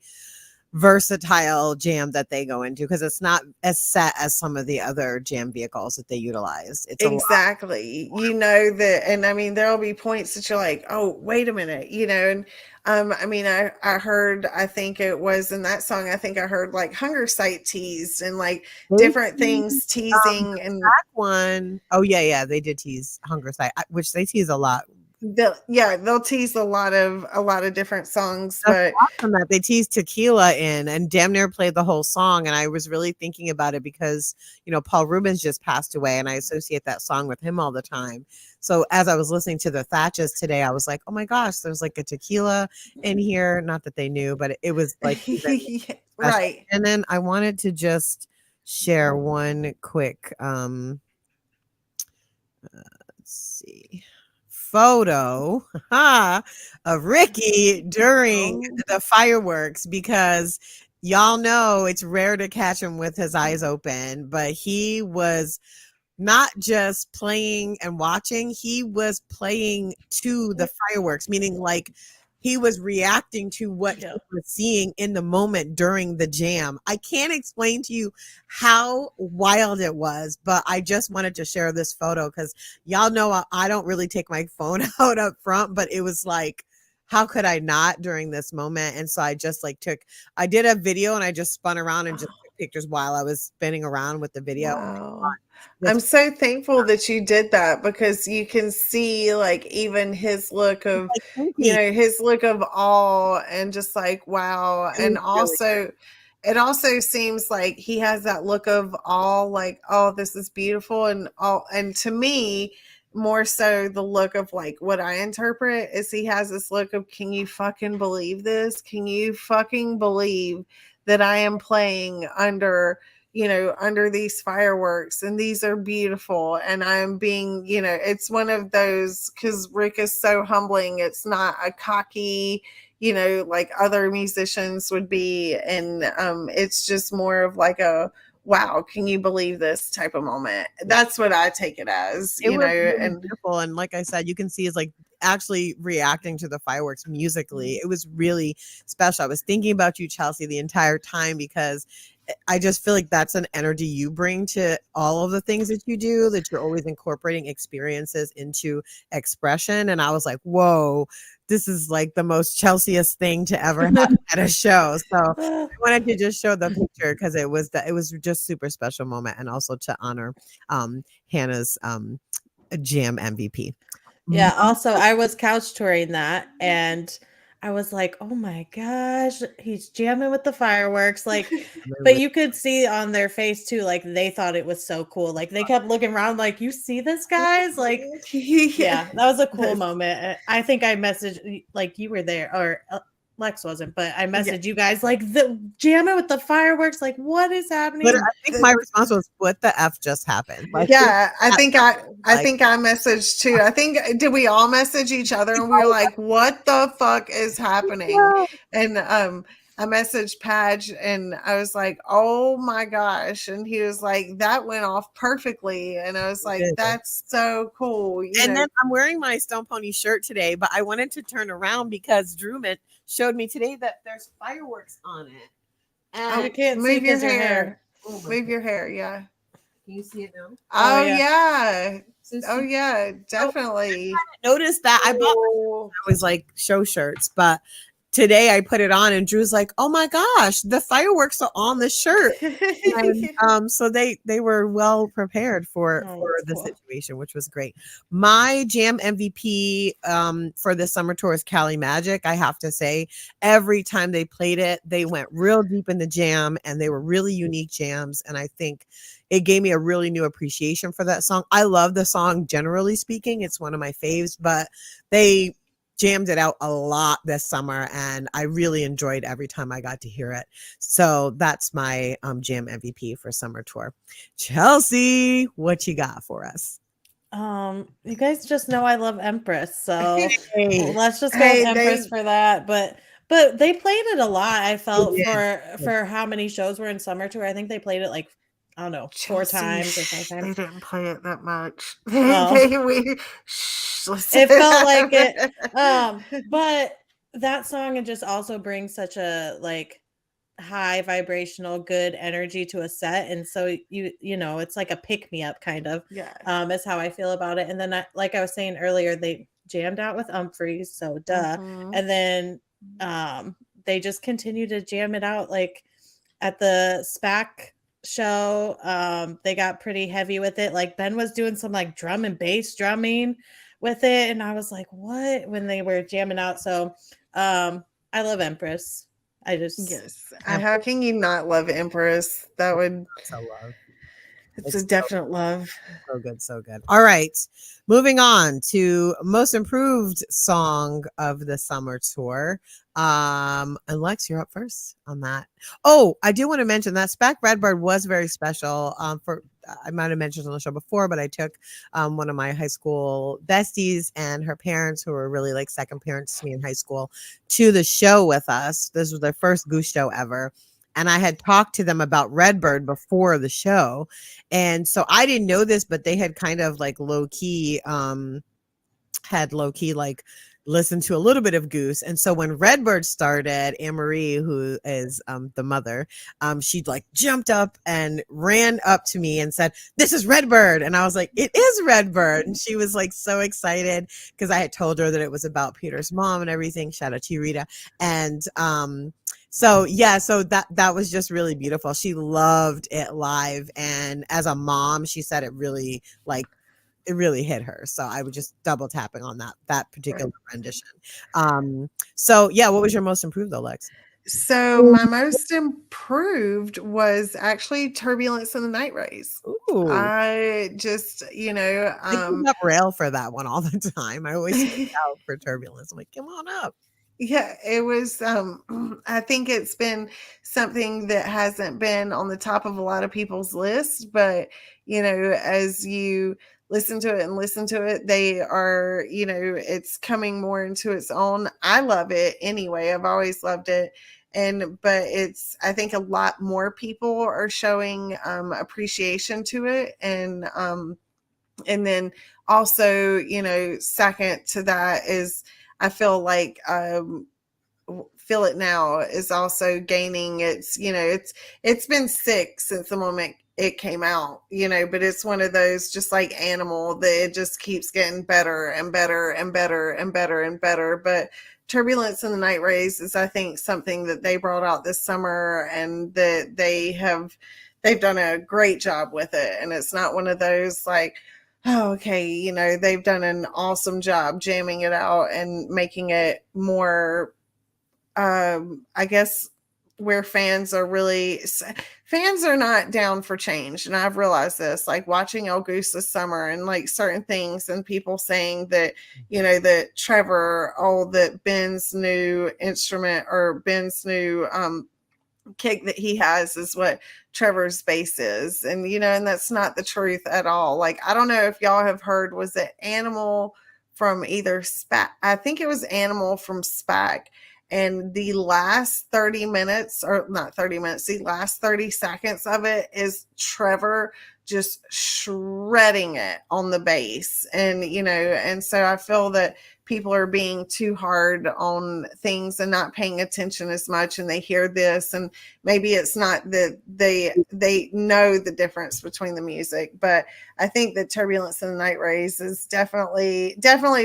versatile jam that they go into, because it's not as set as some of the other jam vehicles that they utilize. It's exactly, that. And I mean, there'll be points that you're like, oh, wait a minute, and I mean, I heard, I think it was in that song, I think I heard like Hunger Site teased, and like different things teasing. And that one, oh yeah, they did tease Hunger Site, which they tease a lot. They'll tease a lot of different songs. That's but awesome that they teased Tequila in and damn near played the whole song. And I was really thinking about it because Paul Rubens just passed away, and I associate that song with him all the time. So as I was listening to the Thatches today, I was like, oh my gosh, there's like a Tequila in here. Not that they knew, but it was like right. And then I wanted to just share one quick let's see, photo of Ricky during the fireworks, because y'all know it's rare to catch him with his eyes open, but he was not just playing and watching, he was playing to the fireworks, meaning like he was reacting to what he was seeing in the moment during the jam. I can't explain to you how wild it was, but I just wanted to share this photo because y'all know I don't really take my phone out up front, but it was like, how could I not during this moment? And so I just I did a video, and I just spun around and just took pictures while I was spinning around with the video. Wow. I'm so thankful that you did that, because you can see like even his look of, his look of awe, and just like, wow. And also, it also seems like he has that look of awe, like, oh, this is beautiful. And to me, more so the look of like what I interpret is he has this look of, can you fucking believe this? Can you fucking believe that I am playing under these fireworks, and these are beautiful, and I'm being, it's one of those, because Rick is so humbling. It's not a cocky, like other musicians would be. And it's just more of like a, wow, can you believe this type of moment. That's what I take it as. It was really beautiful. And like I said, you can see it's like actually reacting to the fireworks musically. It was really special. I was thinking about you, Chelsea, the entire time, because I just feel like that's an energy you bring to all of the things that you do, that you're always incorporating experiences into expression. And I was like, whoa, this is like the most Chelseaest thing to ever happen at a show. So I wanted to just show the picture because it was just super special moment, and also to honor Hannah's jam MVP. Yeah. Also, I was couch touring that, and I was like, oh my gosh, he's jamming with the fireworks. Like, They but were- you could see on their face too, like they thought it was so cool. Like they kept looking around, like, you see this, guys? Like, yeah, that was a cool moment. I think I messaged, like, you were there, or Lex wasn't, but I messaged you guys, like, the jamming with the fireworks. Like, what is happening? But I think my response was, "What the f just happened?" Like, Yeah, I think I like- think I messaged too. I think did we all message each other and we were like, "What the fuck is happening?" And I messaged Padge and I was like, "Oh my gosh!" And he was like, "That went off perfectly." And I was like, did. "That's so cool." You And know, then I'm wearing my Stone Pony shirt today, but I wanted to turn around because Drewman showed me today that there's fireworks on it. And I can't see move your because your hair. hair. oh my Move God. your hair. Yeah. Can you see it now? Oh, yeah. yeah. So Oh see, yeah, definitely. noticed that I bought Oh, was like show shirts, but today I put it on and Drew's like, "Oh my gosh, the fireworks are on the shirt." And so they were well prepared for Oh, for that's the cool. situation, which was great. My jam MVP for the summer tour is Cali Magic. I have to say, every time they played it, they went real deep in the jam, and they were really unique jams. And I think it gave me a really new appreciation for that song. I love the song, generally speaking; it's one of my faves, but they jammed it out a lot this summer, and I really enjoyed every time I got to hear it. So that's my jam MVP for summer tour. Chelsea, what you got for us? You guys just know I love Empress, so Hey, let's just go Hey, with Empress for that. But they played it a lot. I felt did. for how many shows were in summer tour. I think they played it like, I don't know, 4 times or 5 They times. didn't play it that much. Oh. Listen. It felt like it. But that song, it just also brings such a like high vibrational good energy to a set, and so you know it's like a pick me up kind of Yeah. is how I feel about it. And then like I was saying earlier, they jammed out with Humphreys, so duh. Mhm. And then they just continue to jam it out. Like at the SPAC show, they got pretty heavy with it. Like Ben was doing some like drum and bass drumming with it, and I was like, what, when they were jamming out. So I love Empress. I just Yes. How can you not love Empress? That would so love. it's It's a definite love. So good, so good. All right. Moving on to most improved song of the summer tour. And Lex, you're up first on that. Oh, I do want to mention that Spec Redbird was very special. For I might have mentioned on the show before, but I took one of my high school besties and her parents, who were really like second parents to me in high school, to the show with us. This was their first Goose show ever. And I had talked to them about Redbird before the show. And so I didn't know this, but they had kind of like low key like listened to a little bit of Goose. And so when Redbird started, Anne-Marie, who is the mother, she like jumped up and ran up to me and said, "This is Redbird." And I was like, "It is Redbird." And she was like so excited because I had told her that it was about Peter's mom and everything. Shout out to you, Rita. And so yeah, so that was just really beautiful. She loved it live, and as a mom, she said it really hit her. So I was just double tapping on that particular rendition. So yeah, what was your most improved though, Lex? So my most improved was actually Turbulence in the Night Race. Ooh, I just, I give up rail for that one all the time. I always freak out for Turbulence. I'm like, come on up. yeah, it was I think it's been something that hasn't been on the top of a lot of people's list, but as you listen to it, they are, it's coming more into its own. I love it anyway. I've always loved it. But I think a lot more people are showing appreciation to it. And then also, second to that is I feel like Feel It Now is also gaining it's been sick since the moment it came out, but it's one of those just like Animal that it just keeps getting better and better and better and better and better. But Turbulence in the Night Race is, I think, something that they brought out this summer and that they've done a great job with it. And it's not one of those like, oh, okay, they've done an awesome job jamming it out and making it more I guess where fans are not down for change. And I've realized this, like watching El Goose this summer and like certain things and people saying that, that Trevor, that Ben's new instrument or Ben's new kick that he has is what Trevor's bass is. And, and that's not the truth at all. Like, I don't know if y'all have heard, was it Animal from either SPAC? I think it was Animal from SPAC. And the last 30 minutes, or not 30 minutes, the last 30 seconds of it is Trevor just shredding it on the bass. And, and so I feel that people are being too hard on things and not paying attention as much. And they hear this, and maybe it's not that they know the difference between the music, but I think that Turbulence in the Night Rays is definitely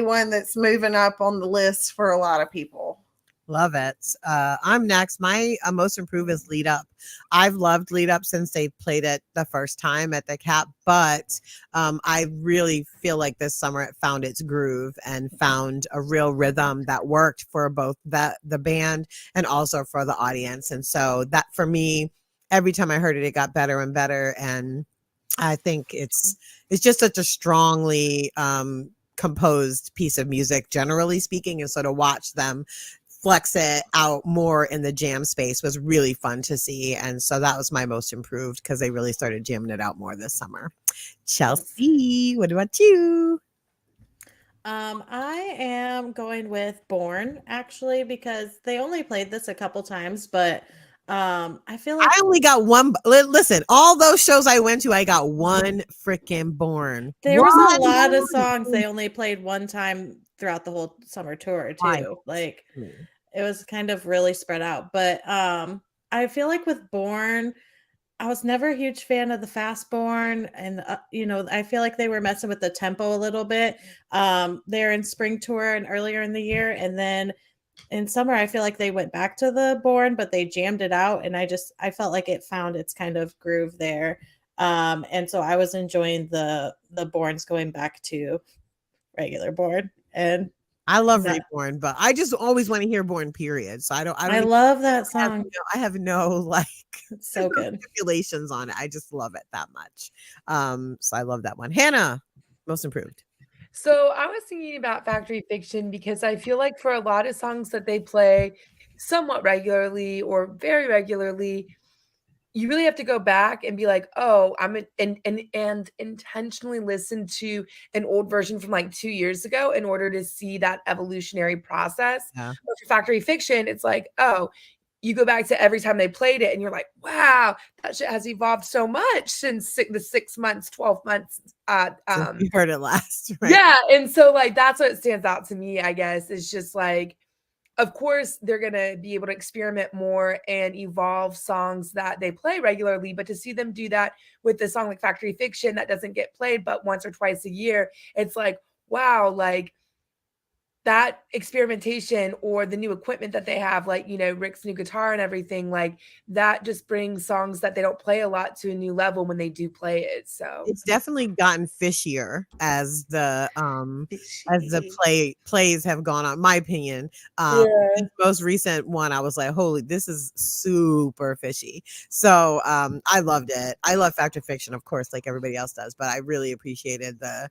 one that's moving up on the list for a lot of people. Love it. I'm next. My most improved is Lead Up. I've loved Lead Up since they played it the first time at the Cap, but I really feel like this summer it found its groove and found a real rhythm that worked for both the band and also for the audience. And so that, for me, every time I heard it, it got better and better. And I think it's just such a strongly composed piece of music, generally speaking, and so to watch them flex it out more in the jam space was really fun to see. And so that was my most improved, because they really started jamming it out more this summer. Chelsea, what about you? I am going with Born, actually, because they only played this a couple times, but I feel like I only got one. Listen, all those shows I went to, I got one freaking Born. There was a lot of songs they only played one time throughout the whole summer tour too. Like, it was kind of really spread out. But I feel like with Born, I was never a huge fan of the Fast Born, and I feel like they were messing with the tempo a little bit. They're in spring tour and earlier in the year, and then in summer I feel like they went back to the Born, but they jammed it out, and I felt like it found its kind of groove there. And so I was enjoying the Borns going back to regular Born. And I love Reborn, but I just always want to hear Born, period. So I love that song. I have no like it's so good stipulations on it. I just love it that much. So I love that one. Hannah, most improved. So I was thinking about Factory Fiction because I feel like for a lot of songs that they play somewhat regularly or very regularly, you really have to go back and be like, oh, and intentionally listen to an old version from like 2 years ago in order to see that evolutionary process. Yeah. But for Factory Fiction, it's like, oh, you go back to every time they played it and you're like, wow, that shit has evolved so much since the 6 months, 12 months. You heard it last, right? Yeah. And so like, that's what stands out to me, I guess, is just like, of course, they're going to be able to experiment more and evolve songs that they play regularly. But to see them do that with a song like Factory Fiction that doesn't get played but once or twice a year, it's like, wow, like that experimentation or the new equipment that they have, like, Rick's new guitar and everything, like that just brings songs that they don't play a lot to a new level when they do play it. So it's definitely gotten fishier as the plays have gone on, my opinion. The most recent one, I was like, holy, this is super fishy. So I loved it. I love Factory Fiction, of course, like everybody else does, but I really appreciated the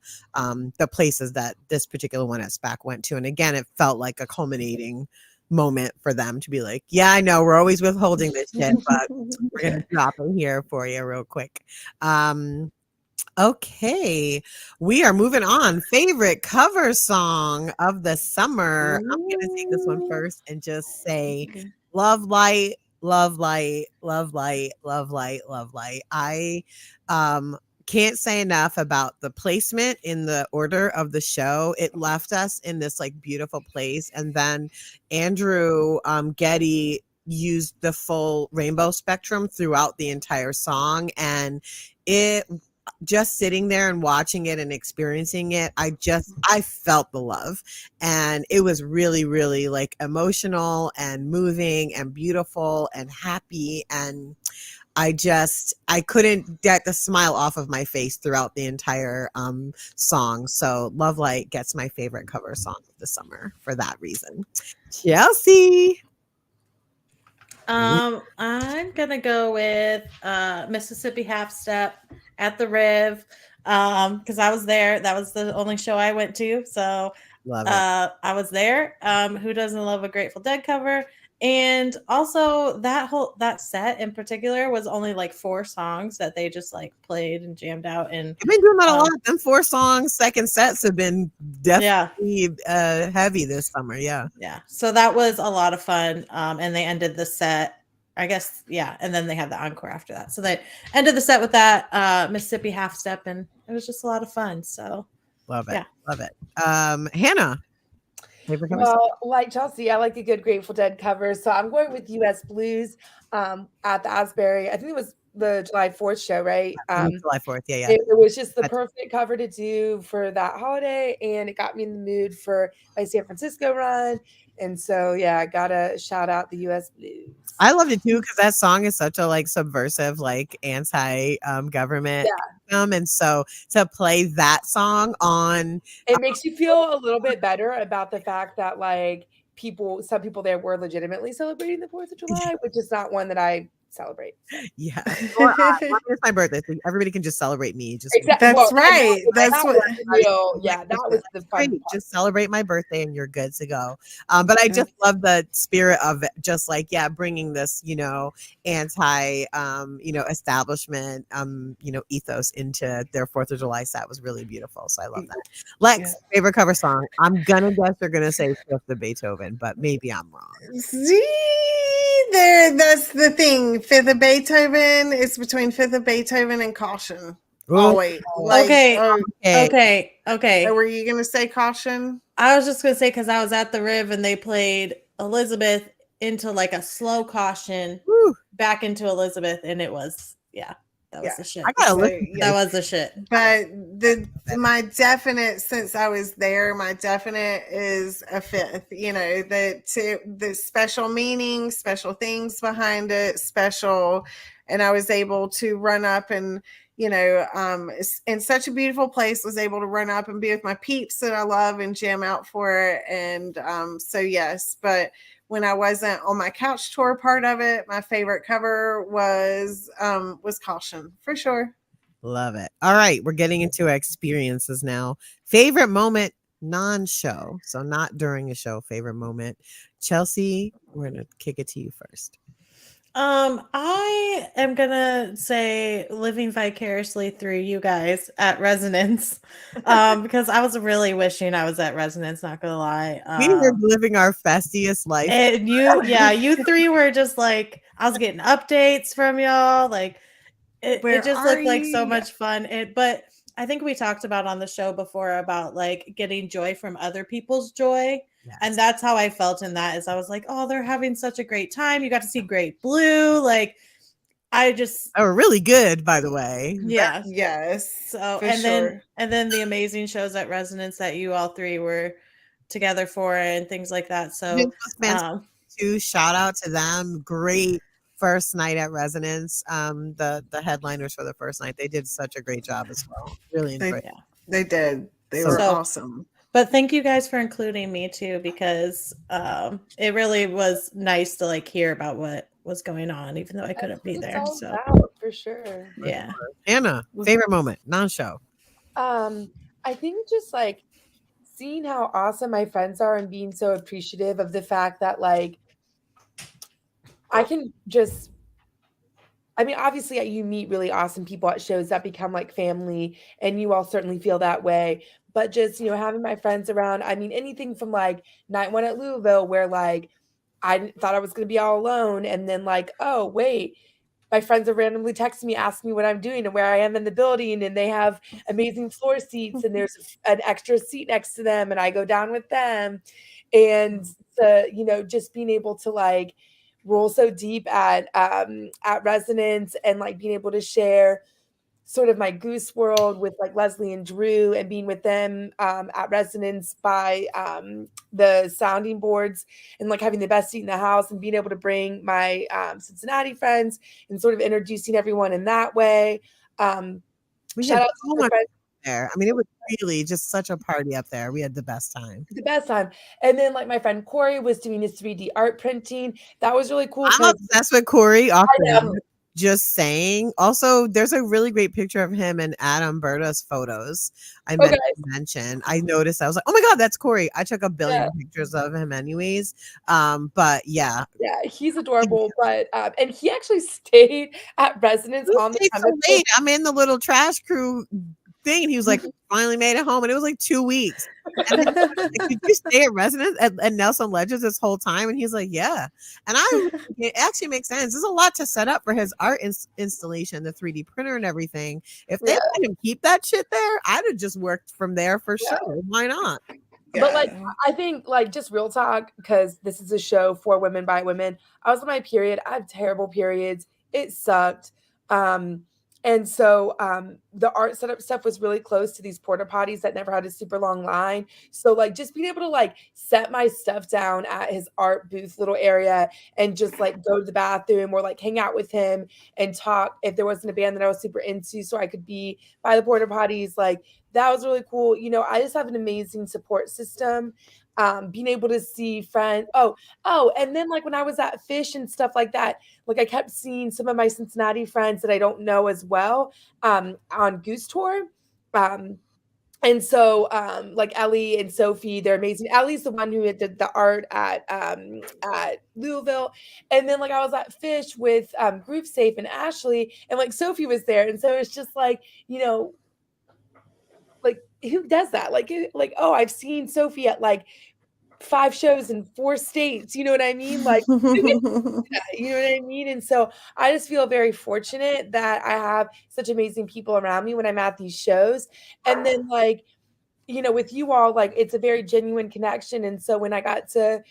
places that this particular one at SPAC went to. And again, it felt like a culminating moment for them to be like, yeah, I know we're always withholding this shit, but we're gonna drop it here for you real quick. Okay, we are moving on. Favorite cover song of the summer. I'm gonna take this one first and just say Love Light, Love Light, Love Light, Love Light, Love Light. I can't say enough about the placement in the order of the show. It left us in this like beautiful place. And then Andrew Getty used the full rainbow spectrum throughout the entire song. And it just sitting there and watching it and experiencing it, I felt the love. And it was really, really like emotional and moving and beautiful and happy. And I couldn't get the smile off of my face throughout the entire song. So Love Light gets my favorite cover song of the summer for that reason. Chelsea. I'm gonna go with Mississippi Half Step at the Riv. Because I was there. That was the only show I went to. So Love it. I was there. Who doesn't love a Grateful Dead cover? And also that set in particular was only like 4 songs that they just like played and jammed out. And I've been doing that a lot. Them 4 songs, second sets have been yeah, definitely heavy this summer. Yeah. yeah. So that was a lot of fun. And they ended the set, I guess, yeah. And then they had the encore after that. So they ended the set with that Mississippi Half Step, and it was just a lot of fun. So Love it. Yeah. Love it. Hannah. Favorite cover song? Well, like Chelsea, I like a good Grateful Dead cover. So I'm going with US Blues at the Asbury. I think it was the July 4th show, right? July 4th. Yeah. It was just the That's- perfect cover to do for that holiday, and it got me in the mood for my San Francisco run. And so, yeah, I gotta shout out the US Blues. I loved it too because that song is such a like subversive, like anti government anthem, and so to play that song on, It makes you feel a little bit better about the fact that like some people there were legitimately celebrating the 4th of July, which is not one that I celebrate. yeah, or, it's my birthday, so everybody can just celebrate me. Just That's right. That's what. Yeah, that was the fun part. Just celebrate my birthday and you're good to go. But I just love the spirit of it, just like bringing this, anti, establishment, ethos into their 4th of July set was really beautiful. So I love that. Lex, favorite cover song? I'm gonna guess they're gonna say Fifth of Beethoven, but maybe I'm wrong. See, that's the thing. Fifth of Beethoven is between Fifth of Beethoven and Caution. Always. Okay. Were you gonna say Caution? I was just gonna say because I was at the Riv and they played Elizabeth into like a slow Caution back into Elizabeth, and it was that was the shit. I gotta listen. That was the shit. But my definite, since I was there, my definite is a fifth. The special meaning, special things behind it, special, and I was able to run up and in such a beautiful place, was able to run up and be with my peeps that I love and jam out for it. And so yes, but when I wasn't on my couch tour part of it, my favorite cover was Caution for sure. Love it. All right, we're getting into our experiences now. Favorite moment non-show, so not during a show. Favorite moment. Chelsea, we're gonna kick it to you first. I am gonna say living vicariously through you guys at Resonance, because I was really wishing I was at Resonance. Not gonna lie, We were living our festiest life, and you 3 were just like I was getting updates from y'all. Like it just looked like so much fun. But I think we talked about on the show before about like getting joy from other people's joy. Yes. And that's how I felt in that is I was like, oh, they're having such a great time. You got to see Great Blue. Like they were really good, by the way. Yeah. Yes. So and then the amazing shows at Resonance that you all 3 were together for and things like that. So to shout out to them. Great first night at Resonance. The headliners for the first night, they did such a great job as well. Really enjoyed it. They did. They were awesome. But thank you guys for including me too, because it really was nice to like hear about what was going on, even though I couldn't be there. So for sure. Yeah. Anna, favorite moment, non-show. I think just like seeing how awesome my friends are and being so appreciative of the fact that like I can just obviously you meet really awesome people at shows that become like family, and you all certainly feel that way. But just, having my friends around, anything from like night 1 at Louisville where like I thought I was going to be all alone. And then like, oh, wait, my friends are randomly texting me, asking me what I'm doing and where I am in the building. And they have amazing floor seats and there's an extra seat next to them. And I go down with them. And, just being able to like roll so deep at Resonance and like being able to share sort of my Goose world with like Leslie and Drew and being with them at Resonance by the sounding boards and like having the best seat in the house and being able to bring my Cincinnati friends and sort of introducing everyone in that way. Shout out to my friends. there. I mean, it was really just such a party up there. We had the best time. The best time. And then, like, my friend Corey was doing his 3D art printing. That was really cool I'm 'cause obsessed with Corey off I the know. bat. Just saying. Also, there's a really great picture of him and Adam Berta's photos. I meant Okay. to mention. I noticed. I was like, oh my god, that's Corey. I took a billion Yeah. pictures of him, anyways. But yeah, Yeah, he's adorable, but, and he actually stayed at residence who on the stayed so premises. late? I'm in the little trash crew thing, and he was like, finally made it home, and it was like 2 weeks. And then like, did you stay at residence at Nelson Ledges this whole time? And he's like, yeah. And it actually makes sense. There's a lot to set up for his art installation, the 3D printer and everything. If they Yeah. let him keep that shit there, I'd have just worked from there for Yeah. sure. Why not? But, like, I think, like, just real talk, because this is a show for women by women. I was on my period. I have terrible periods. It sucked. And so the art setup stuff was really close to these porta potties that never had a super long line. So, like, just being able to, like, set my stuff down at his art booth little area and just, like, go to the bathroom or, like, hang out with him and talk if there wasn't a band that I was super into, so I could be by the porta potties, like, that was really cool. You know, I just have an amazing support system. Being able to see friends. And then, like, when I was at Fish and stuff like that, like, I kept seeing some of my Cincinnati friends that I don't know as well on Goose tour. And so, like, Ellie and Sophie, they're amazing. Ellie's the one who did the art at Louisville. And then, like, I was at Fish with Groove Safe and Ashley, and, like, Sophie was there. And so it's just like, you know, like, who does that? Like, oh, I've seen Sophie at, like, 5 shows in 4 states, you know what I mean? Like, who gets to do that, you know what I mean? And so I just feel very fortunate that I have such amazing people around me when I'm at these shows. And then, like, you know, with you all, like, it's a very genuine connection. And so when I got to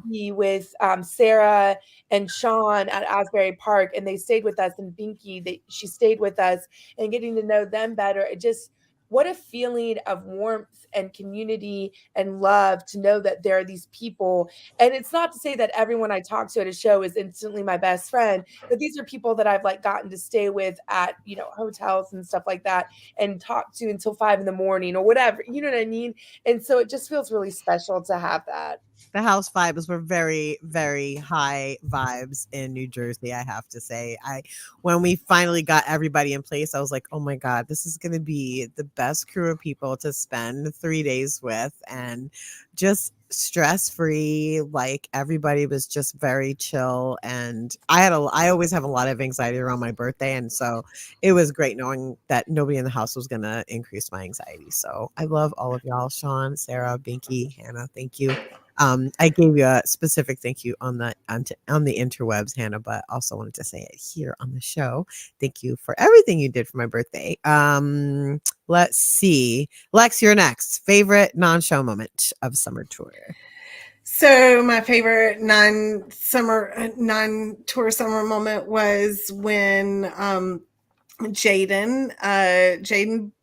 be with Sarah and Sean at Asbury Park, and they stayed with us, and Binky, she stayed with us, and getting to know them better, it just, what a feeling of warmth and community and love to know that there are these people. And it's not to say that everyone I talk to at a show is instantly my best friend, but these are people that I've, like, gotten to stay with at, you know, hotels and stuff like that, and talk to until 5 in the morning or whatever, you know what I mean? And so it just feels really special to have that. The house vibes were very, very high vibes in New Jersey, I have to say. When we finally got everybody in place, I was like, oh my God, this is going to be the best crew of people to spend 3 days with, and just stress-free. Like, everybody was just very chill. And I always have a lot of anxiety around my birthday. And so it was great knowing that nobody in the house was going to increase my anxiety. So I love all of y'all, Sean, Sarah, Binky, Hannah. Thank you. I gave you a specific thank you on the interwebs, Hannah, but also wanted to say it here on the show. Thank you for everything you did for my birthday. Let's see. Lex, you're next. Favorite non-show moment of summer tour? So my favorite non-tour summer moment was when Jaden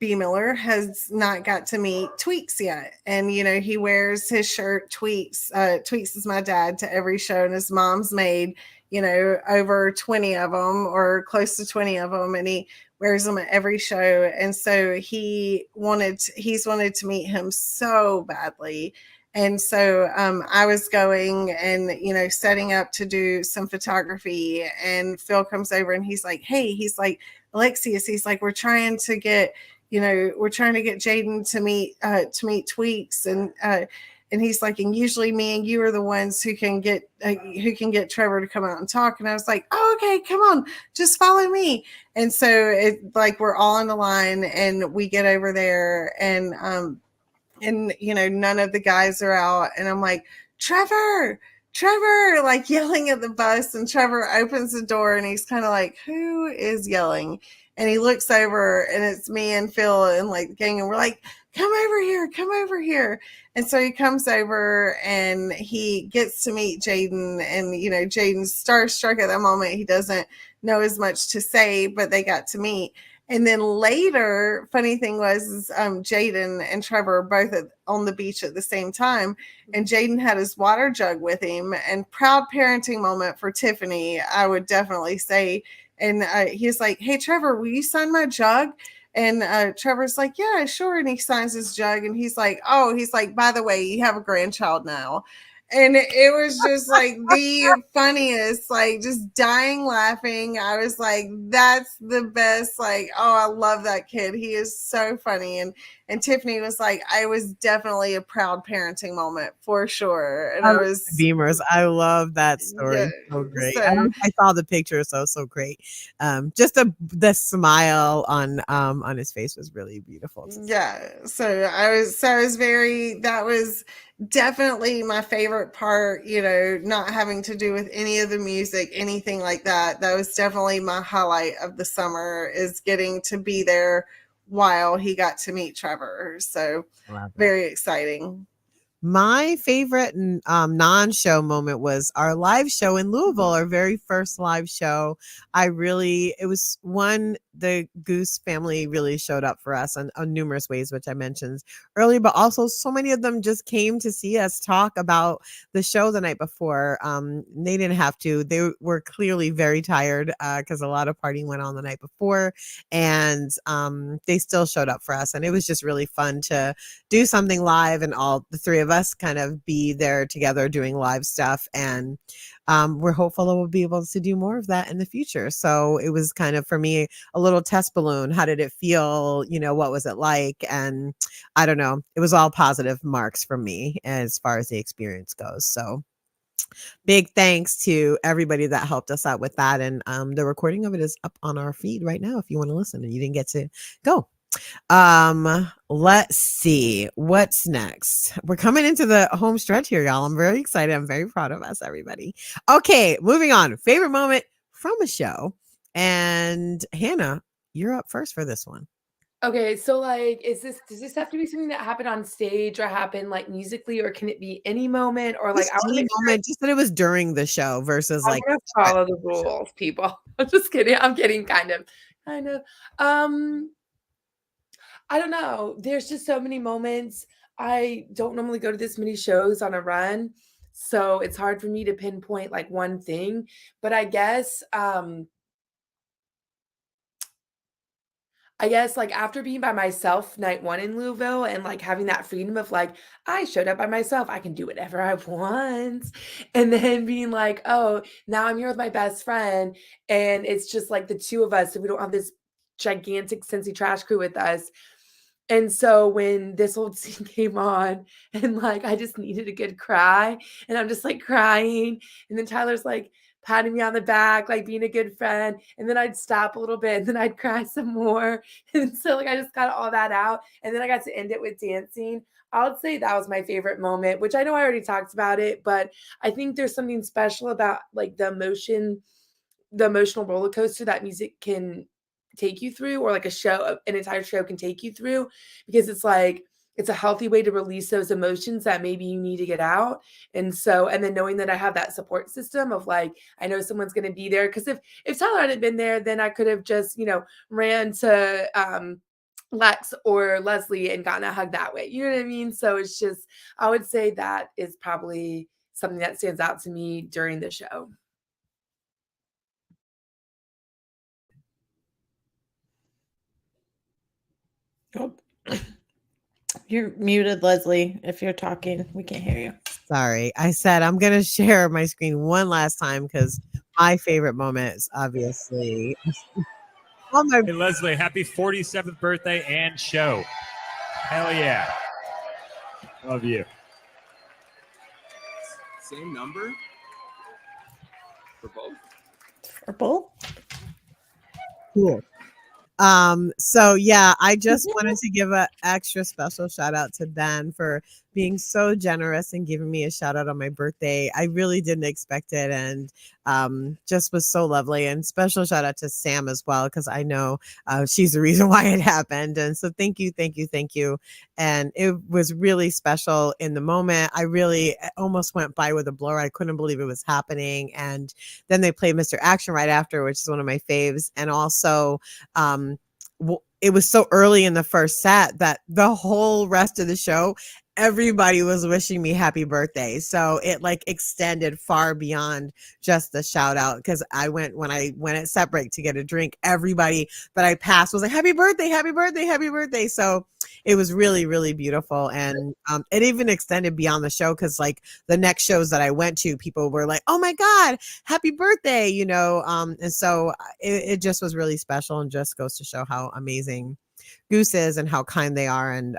B. Miller has not got to meet Tweaks yet. And, you know, he wears his shirt Tweaks. Tweaks is my dad to every show, and his mom's made, you know, over 20 of them or close to 20 of them. And he wears them at every show. And so he's wanted to meet him so badly. And so I was going and, you know, setting up to do some photography, and Phil comes over and he's like, hey, he's like, Alexius, he's like, we're trying to get Jaden to meet Tweaks. And he's like, and usually me and you are the ones who can get Trevor to come out and talk. And I was like, oh, okay, come on, just follow me. And so it, like, we're all on the line, and we get over there, and you know, none of the guys are out, and I'm like, Trevor, like, yelling at the bus, and Trevor opens the door, and he's kind of like, who is yelling? And he looks over, and it's me and Phil and, like, the gang, and we're like, come over here. And so he comes over, and he gets to meet Jaden, and, you know, Jaden's starstruck at that moment. He doesn't know as much to say, but they got to meet. And then later, funny thing was, Jaden and Trevor were both on the beach at the same time. And Jaden had his water jug with him, and proud parenting moment for Tiffany, I would definitely say. And he's like, hey, Trevor, will you sign my jug? And Trevor's like, yeah, sure. And he signs his jug and he's like, oh, he's like, by the way, you have a grandchild now. And it was just like the funniest, like just dying laughing. I was like, that's the best. Like, oh, I love that kid. He is so funny. And Tiffany was like, I was definitely a proud parenting moment for sure. And I I love was the Beamers. I love that story. yeah, So great. so I saw the picture, so great. Just the smile on his face was really beautiful. yeah. So I was very, that was definitely my favorite part, you know, not having to do with any of the music, anything like that. That was definitely my highlight of the summer, is getting to be there while he got to meet Trevor. So very exciting. My favorite non-show moment was our live show in Louisville, our very first live show. It was one, the Goose family really showed up for us on numerous ways, which I mentioned earlier, but also so many of them just came to see us talk about the show the night before. They didn't have to. They were clearly very tired because a lot of partying went on the night before, and they still showed up for us. And it was just really fun to do something live and all the three of us kind of be there together doing live stuff. And we're hopeful that we'll be able to do more of that in the future. So it was kind of, for me, a little test balloon. How did it feel? You know, what was it like? And I don't know. It was all positive marks from me as far as the experience goes. So big thanks to everybody that helped us out with that. And the recording of it is up on our feed right now if you want to listen and you didn't get to go. Let's see what's next. We're coming into the home stretch here, y'all. I'm very excited. I'm very proud of us, everybody. Okay, moving on. Favorite moment from a show. And Hannah, you're up first for this one. Okay, so like, does this have to be something that happened on stage or happened like musically, or can it be any moment, or like Just any moment, just that it was during the show versus I'm like gonna follow the rules, people. I'm just kidding. I'm kidding, kind of. I don't know. There's just so many moments. I don't normally go to this many shows on a run, so it's hard for me to pinpoint like one thing. But I guess like after being by myself night one in Louisville and like having that freedom of like, I showed up by myself, I can do whatever I want. And then being like, oh, now I'm here with my best friend. And it's just like the two of us. So we don't have this gigantic Cincy trash crew with us. And so when this old scene came on and like I just needed a good cry and I'm just like crying, and then Tyler's like patting me on the back, like being a good friend, and then I'd stop a little bit and then I'd cry some more. And so like I just got all that out, and then I got to end it with dancing. I would say that was my favorite moment, which I know I already talked about it, but I think there's something special about like the emotional roller coaster that music can take you through, or like an entire show can take you through, because it's like it's a healthy way to release those emotions that maybe you need to get out. And then knowing that I have that support system of like, I know someone's going to be there, because if Tyler hadn't been there, then I could have just ran to Lex or Leslie and gotten a hug that way, you know what I mean? So it's just, I would say that is probably something that stands out to me during the show. Oh. You're muted, Leslie. If you're talking, we can't hear you. Sorry. I said I'm going to share my screen one last time because my favorite moment is obviously. Hey, Leslie, happy 47th birthday and show. Hell yeah. Love you. Same number for both? For both? Cool. So yeah, I just wanted to give an extra special shout out to Ben for being so generous and giving me a shout out on my birthday. I really didn't expect it, and just was so lovely. And special shout out to Sam as well, because I know she's the reason why it happened. And so thank you. And it was really special in the moment. I really almost went by with a blur. I couldn't believe it was happening. And then they played Mr. Action right after, which is one of my faves. And also, it was so early in the first set that the whole rest of the show, everybody was wishing me happy birthday. So it like extended far beyond just the shout out, because when I went at set break to get a drink, everybody that I passed was like, happy birthday, happy birthday, happy birthday. So it was really, really beautiful. And it even extended beyond the show, because like the next shows that I went to, people were like, oh my God, happy birthday, you know. And so it just was really special, and just goes to show how amazing Goose is and how kind they are. And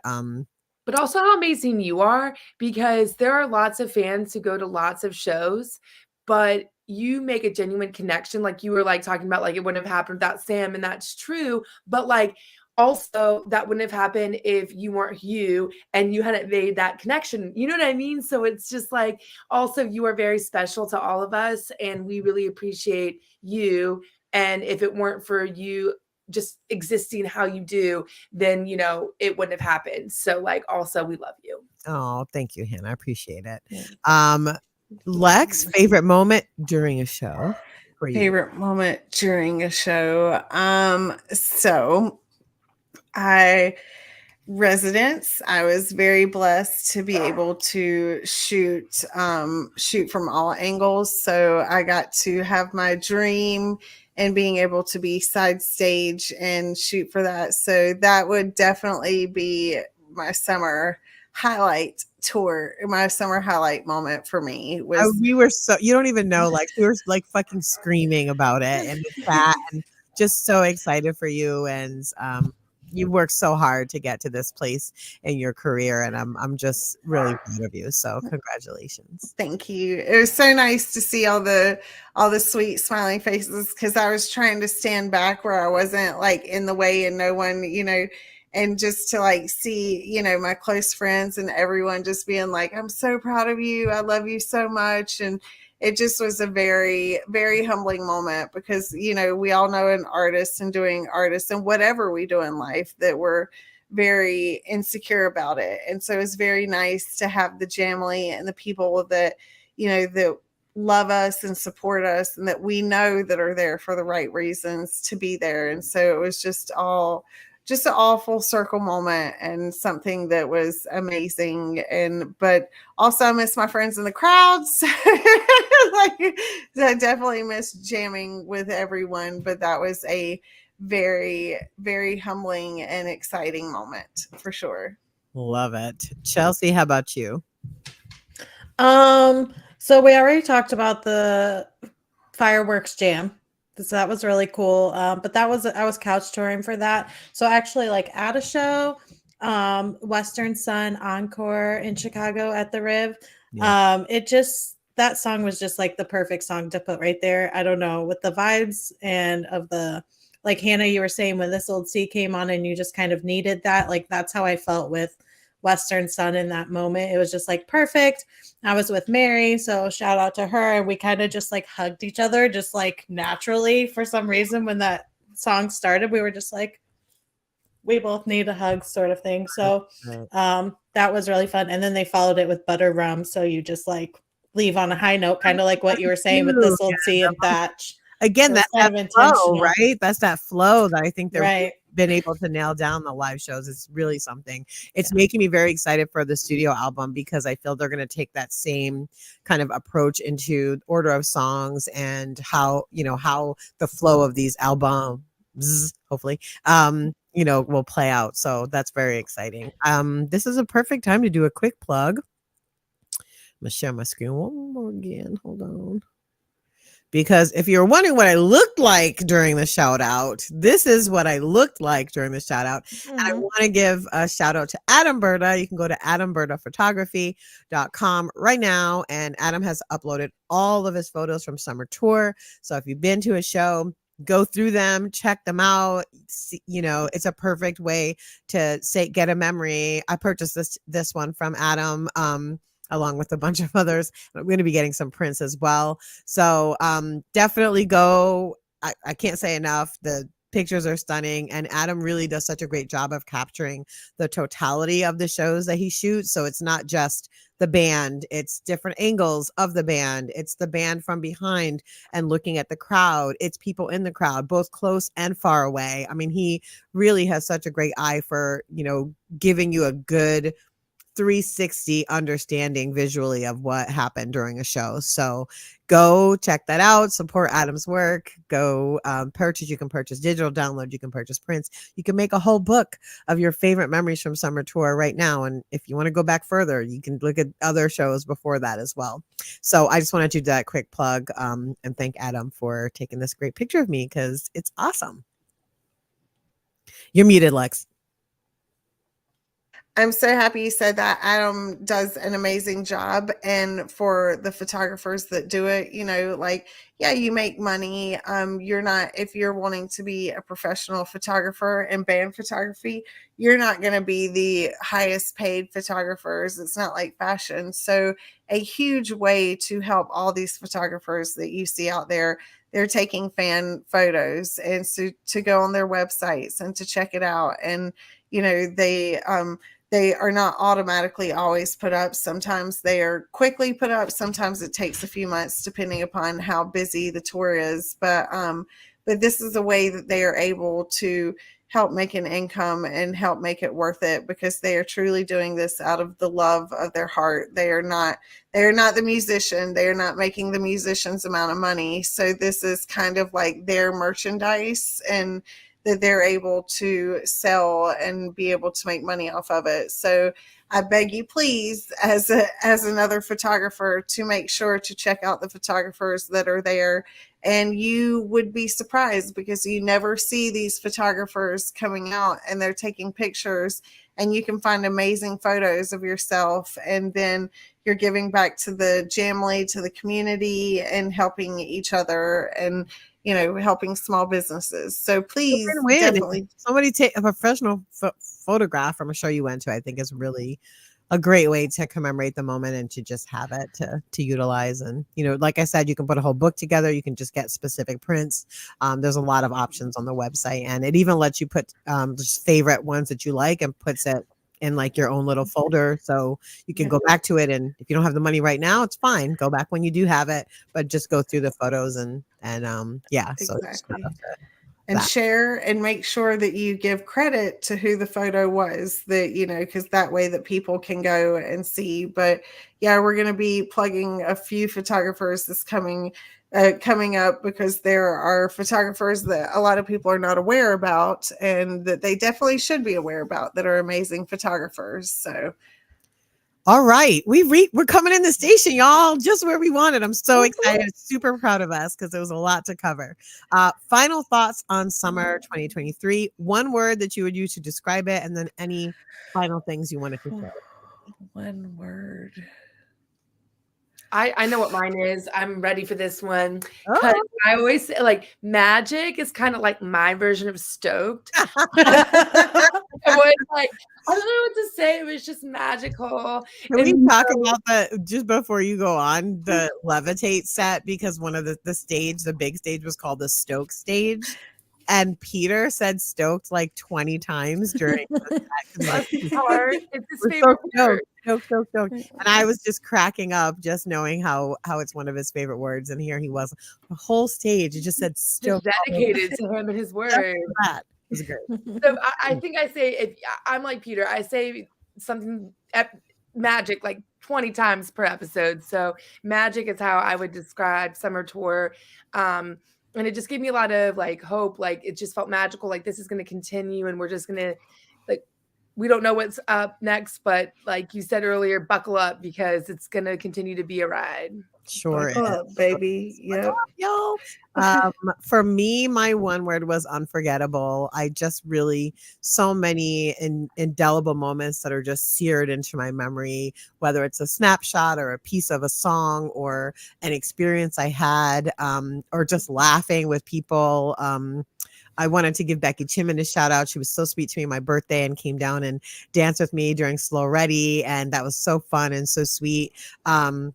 But also how amazing you are, because there are lots of fans who go to lots of shows, but you make a genuine connection. Like you were like talking about, like it wouldn't have happened without Sam, and that's true. But like also that wouldn't have happened if you weren't you and you hadn't made that connection. You know what I mean? So it's just like, also you are very special to all of us, and we really appreciate you. And if it weren't for you just existing how you do, then you know it wouldn't have happened. So like also we love you. oh, thank you, Hannah. I appreciate it. Yeah. Lex, favorite moment during a show for you? Favorite moment during a show. So I was very blessed to be able to shoot from all angles. So I got to have my dream and being able to be side stage and shoot for that. So that would definitely be my summer highlight tour. My summer highlight moment for me was We were so, you don't even know, like we were like fucking screaming about it in the chat, and just so excited for you. And you worked so hard to get to this place in your career, and I'm just really proud of you. So congratulations. Thank you. It was so nice to see all the sweet smiling faces, because I was trying to stand back where I wasn't like in the way, and no one, you know, and just to like see, you know, my close friends and everyone just being like, I'm so proud of you. I love you so much. And it just was a very, very humbling moment, because, you know, we all know an artist and doing artists and whatever we do in life that we're very insecure about it. And so it's very nice to have the Jamily and the people that, you know, that love us and support us, and that we know that are there for the right reasons to be there. And so it was just an all full circle moment, and something that was amazing. And but also I miss my friends in the crowds. Like, I definitely miss jamming with everyone, but that was a very, very humbling and exciting moment for sure. Love it. Chelsea, how about you? So we already talked about the fireworks jam. So that was really cool. But I was couch touring for that. So actually, like at a show, Western Sun Encore in Chicago at the Riv. Yeah. That song was just like the perfect song to put right there. I don't know, with the vibes and of the, like Hannah, you were saying when This Old Sea came on and you just kind of needed that. Like that's how I felt with Western Sun in that moment. It was just like perfect. I was with Mary, so shout out to her. And we kind of just like hugged each other, just like naturally for some reason. When that song started, we were just like, we both need a hug sort of thing. So that was really fun. And then they followed it with Butter Rum. So you just like leave on a high note, kind of like what you were saying with This Old Sea and Thatch. Again, that's kind that of flow, intentional. right? That's that flow that I think they're Right. been able to nail down the live shows. It's really something. It's making me very excited for the studio album, because I feel they're going to take that same kind of approach into order of songs, and how, you know, how the flow of these albums, hopefully, you know, will play out. So that's very exciting. This is a perfect time to do a quick plug. I'm gonna share my screen one more again. Hold on. Because if you're wondering what I looked like during the shout out, this is what I looked like during the shout out. And I want to give a shout out to Adam Berta. You can go to adambertaphotography.com right now. And Adam has uploaded all of his photos from summer tour. So if you've been to a show, go through them, check them out. See, you know, it's a perfect way to get a memory. I purchased this one from Adam. Along with a bunch of others. I'm going to be getting some prints as well. So definitely go. I can't say enough. The pictures are stunning. And Adam really does such a great job of capturing the totality of the shows that he shoots. So it's not just the band, it's different angles of the band. It's the band from behind and looking at the crowd. It's people in the crowd, both close and far away. I mean, he really has such a great eye for, you know, giving you a good 360 understanding visually of what happened during a show. So go check that out. Support Adam's work. Go purchase. You can purchase digital download. You can purchase prints. You can make a whole book of your favorite memories from summer tour right now. And if you want to go back further, you can look at other shows before that as well. So I just wanted to do that quick plug and thank Adam for taking this great picture of me because it's awesome. You're muted, Lex. I'm so happy you said that. Adam does an amazing job. And for the photographers that do it, you know, like, yeah, you make money. You're not, if you're wanting to be a professional photographer in band photography, you're not going to be the highest paid photographers. It's not like fashion. So a huge way to help all these photographers that you see out there, they're taking fan photos, and so to go on their websites and to check it out. And, you know, they are not automatically always put up. Sometimes they are quickly put up. Sometimes it takes a few months depending upon how busy the tour is. But this is a way that they are able to help make an income and help make it worth it, because they are truly doing this out of the love of their heart. They are not the musician. They are not making the musician's amount of money. So this is kind of like their merchandise, and that they're able to sell and be able to make money off of it. So I beg you, please, as another photographer, to make sure to check out the photographers that are there. And you would be surprised, because you never see these photographers coming out and they're taking pictures, and you can find amazing photos of yourself. And then you're giving back to the Jamily, to the community, and helping each other, and, you know, helping small businesses. So please, definitely. Somebody take a professional photograph from a show you went to, I think is really a great way to commemorate the moment and to just have it to utilize. And, you know, like I said, you can put a whole book together. You can just get specific prints. There's a lot of options on the website, and it even lets you put just favorite ones that you like and puts it in like your own little folder, so you can go back to it. And if you don't have the money right now, it's fine. Go back when you do have it, but just go through the photos and yeah. So exactly. And share, and make sure that you give credit to who the photo was, that, you know, because that way that people can go and see. But yeah, we're going to be plugging a few photographers this coming up, because there are photographers that a lot of people are not aware about, and that they definitely should be aware about, that are amazing photographers. So all right, we're coming in the station, y'all, just where we wanted. I'm so excited, super proud of us, because there was a lot to cover. Final thoughts on summer 2023. One word that you would use to describe it, and then any final things you wanted to share. One word. I know what mine is. I'm ready for this one, because I always say, like, magic is kind of like my version of stoked. It was like, I don't know what to say. It was just magical. Can we talk about that just before you go on, the Levitate set? Because one of the big stage was called the Stoke stage. And Peter said stoked like 20 times during the set. It's his favorite word. Stoked. And I was just cracking up, just knowing how it's one of his favorite words. And here he was, the whole stage, it just said stoked. Just dedicated to him and his word. That was great. So I think I say, if I'm like Peter, I say something magic like 20 times per episode. So magic is how I would describe summer tour. And it just gave me a lot of like hope. Like, it just felt magical. Like, this is going to continue, and we're just going to, like, we don't know what's up next, but like you said earlier, buckle up, because it's going to continue to be a ride. Sure, buckle up, baby. Yep. Y'all. For me, my one word was unforgettable. I just really, so many indelible moments that are just seared into my memory, whether it's a snapshot or a piece of a song or an experience I had, or just laughing with people. I wanted to give Becky Chimman a shout out. She was so sweet to me on my birthday and came down and danced with me during Slow Ready. And that was so fun and so sweet. And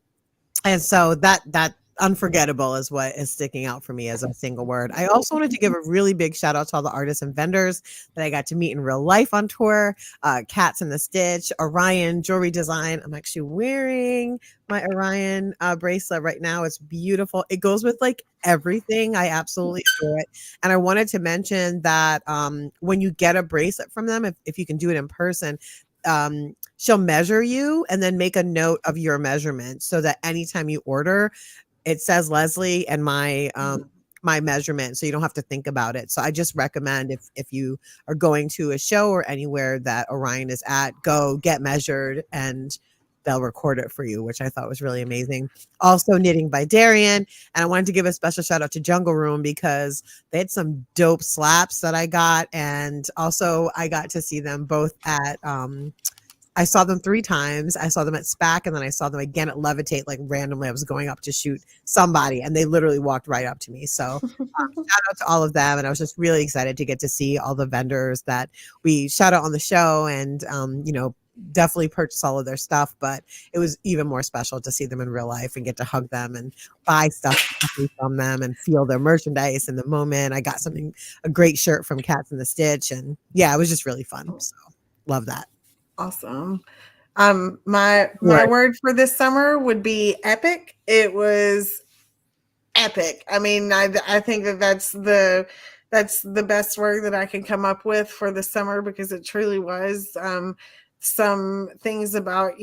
so that unforgettable is what is sticking out for me as a single word. I also wanted to give a really big shout out to all the artists and vendors that I got to meet in real life on tour. Cats in the Stitch, Orion Jewelry Design. I'm actually wearing my Orion bracelet right now. It's beautiful. It goes with like everything. I absolutely adore it. And I wanted to mention that when you get a bracelet from them, if you can do it in person, she'll measure you and then make a note of your measurement so that anytime you order, it says Leslie and my measurement, so you don't have to think about it. So I just recommend if you are going to a show or anywhere that Orion is at, go get measured and they'll record it for you, which I thought was really amazing. Also knitting by Darian. And I wanted to give a special shout out to Jungle Room because they had some dope slaps that I got. And also I got to see them both at I saw them 3 times. I saw them at SPAC, and then I saw them again at Levitate, like randomly. I was going up to shoot somebody, and they literally walked right up to me. So shout out to all of them. And I was just really excited to get to see all the vendors that we shout out on the show and, definitely purchase all of their stuff. But it was even more special to see them in real life and get to hug them and buy stuff from them and feel their merchandise in the moment. I got a great shirt from Cats in the Stitch. And yeah, it was just really fun. So love that. Awesome. My word for this summer would be epic. It was epic. I mean, I think that's the best word that I can come up with for the summer because it truly was. Some things about,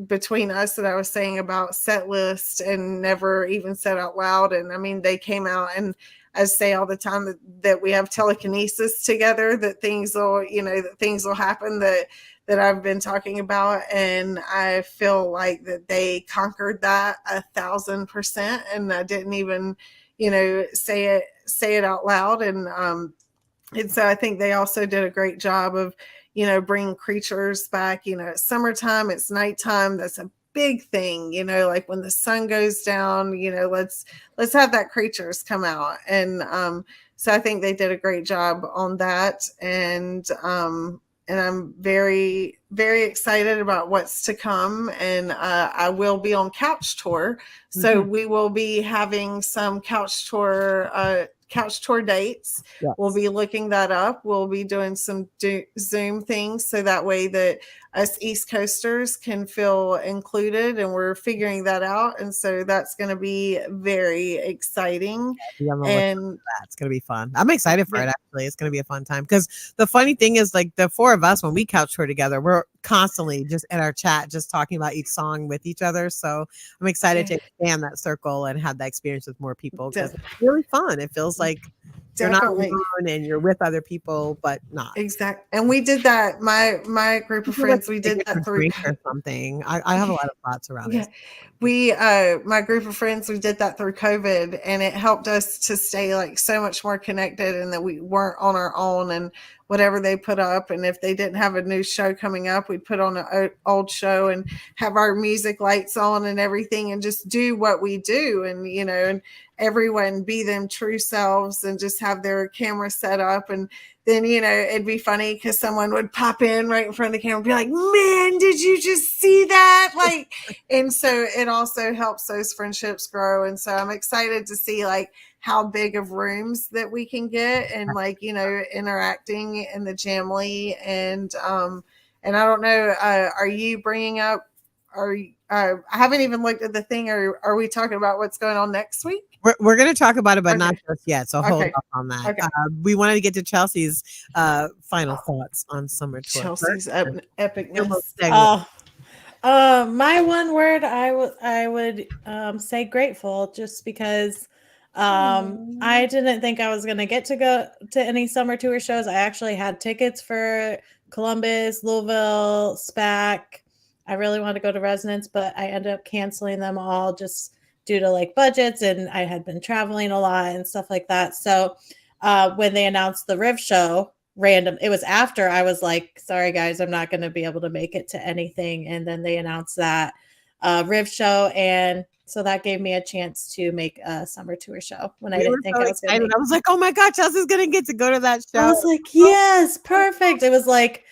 between us that I was saying about set list and never even said out loud. And I mean, they came out, and I say all the time that we have telekinesis together, that things will happen that I've been talking about. And I feel like that they conquered that 1,000%. And I didn't even, say it out loud. And so I think they also did a great job of, bringing creatures back. It's summertime, it's nighttime. That's a big thing, like when the sun goes down, let's have that creatures come out. And so I think they did a great job on that. And I'm very, very excited about what's to come. And I will be on Couch Tour. So we will be having some Couch Tour dates. Yes. We'll be looking that up. We'll be doing some Zoom things so that way that us East Coasters can feel included, and we're figuring that out. And so that's going to be very exciting. And it's going to be fun. I'm excited for it. Actually, it's going to be a fun time because the funny thing is, like, the 4 of us, when we couch tour together, we're constantly just in our chat, just talking about each song with each other. So I'm excited to expand that circle and have that experience with more people because it's really fun. It feels like you're not alone and you're with other people, but not. Exactly. And we did that. My group of friends, we did that through or something. I have a lot of thoughts around it. We my group of friends, we did that through COVID, and it helped us to stay like so much more connected, and that we weren't on our own. And whatever they put up, and if they didn't have a new show coming up, we'd put on an old show and have our music lights on and everything, and just do what we do. And and everyone be them true selves and just have their camera set up. And then it'd be funny because someone would pop in right in front of the camera and be like, man, did you just see that? Like, and so it also helps those friendships grow. And so I'm excited to see like how big of rooms that we can get, and like interacting in the Jamly. And I don't know, are you bringing up, I haven't even looked at the thing. Are we talking about what's going on next week? We're going to talk about it, but not just yet. So hold off on that. Okay. We wanted to get to Chelsea's final thoughts on summer tour. Chelsea's epicness. My one word, I would say grateful, just because I didn't think I was going to get to go to any summer tour shows. I actually had tickets for Columbus, Louisville, SPAC. I really wanted to go to Resonance, but I ended up canceling them all just due to like budgets, and I had been traveling a lot and stuff like that. So when they announced the Riv show, it was after I was like, sorry guys, I'm not going to be able to make it to anything. And then they announced that Riv show, and so that gave me a chance to make a summer tour show when I didn't think I was going to. I was like, oh my God, Chelsea's going to get to go to that show. I was like, yes, perfect. It was like,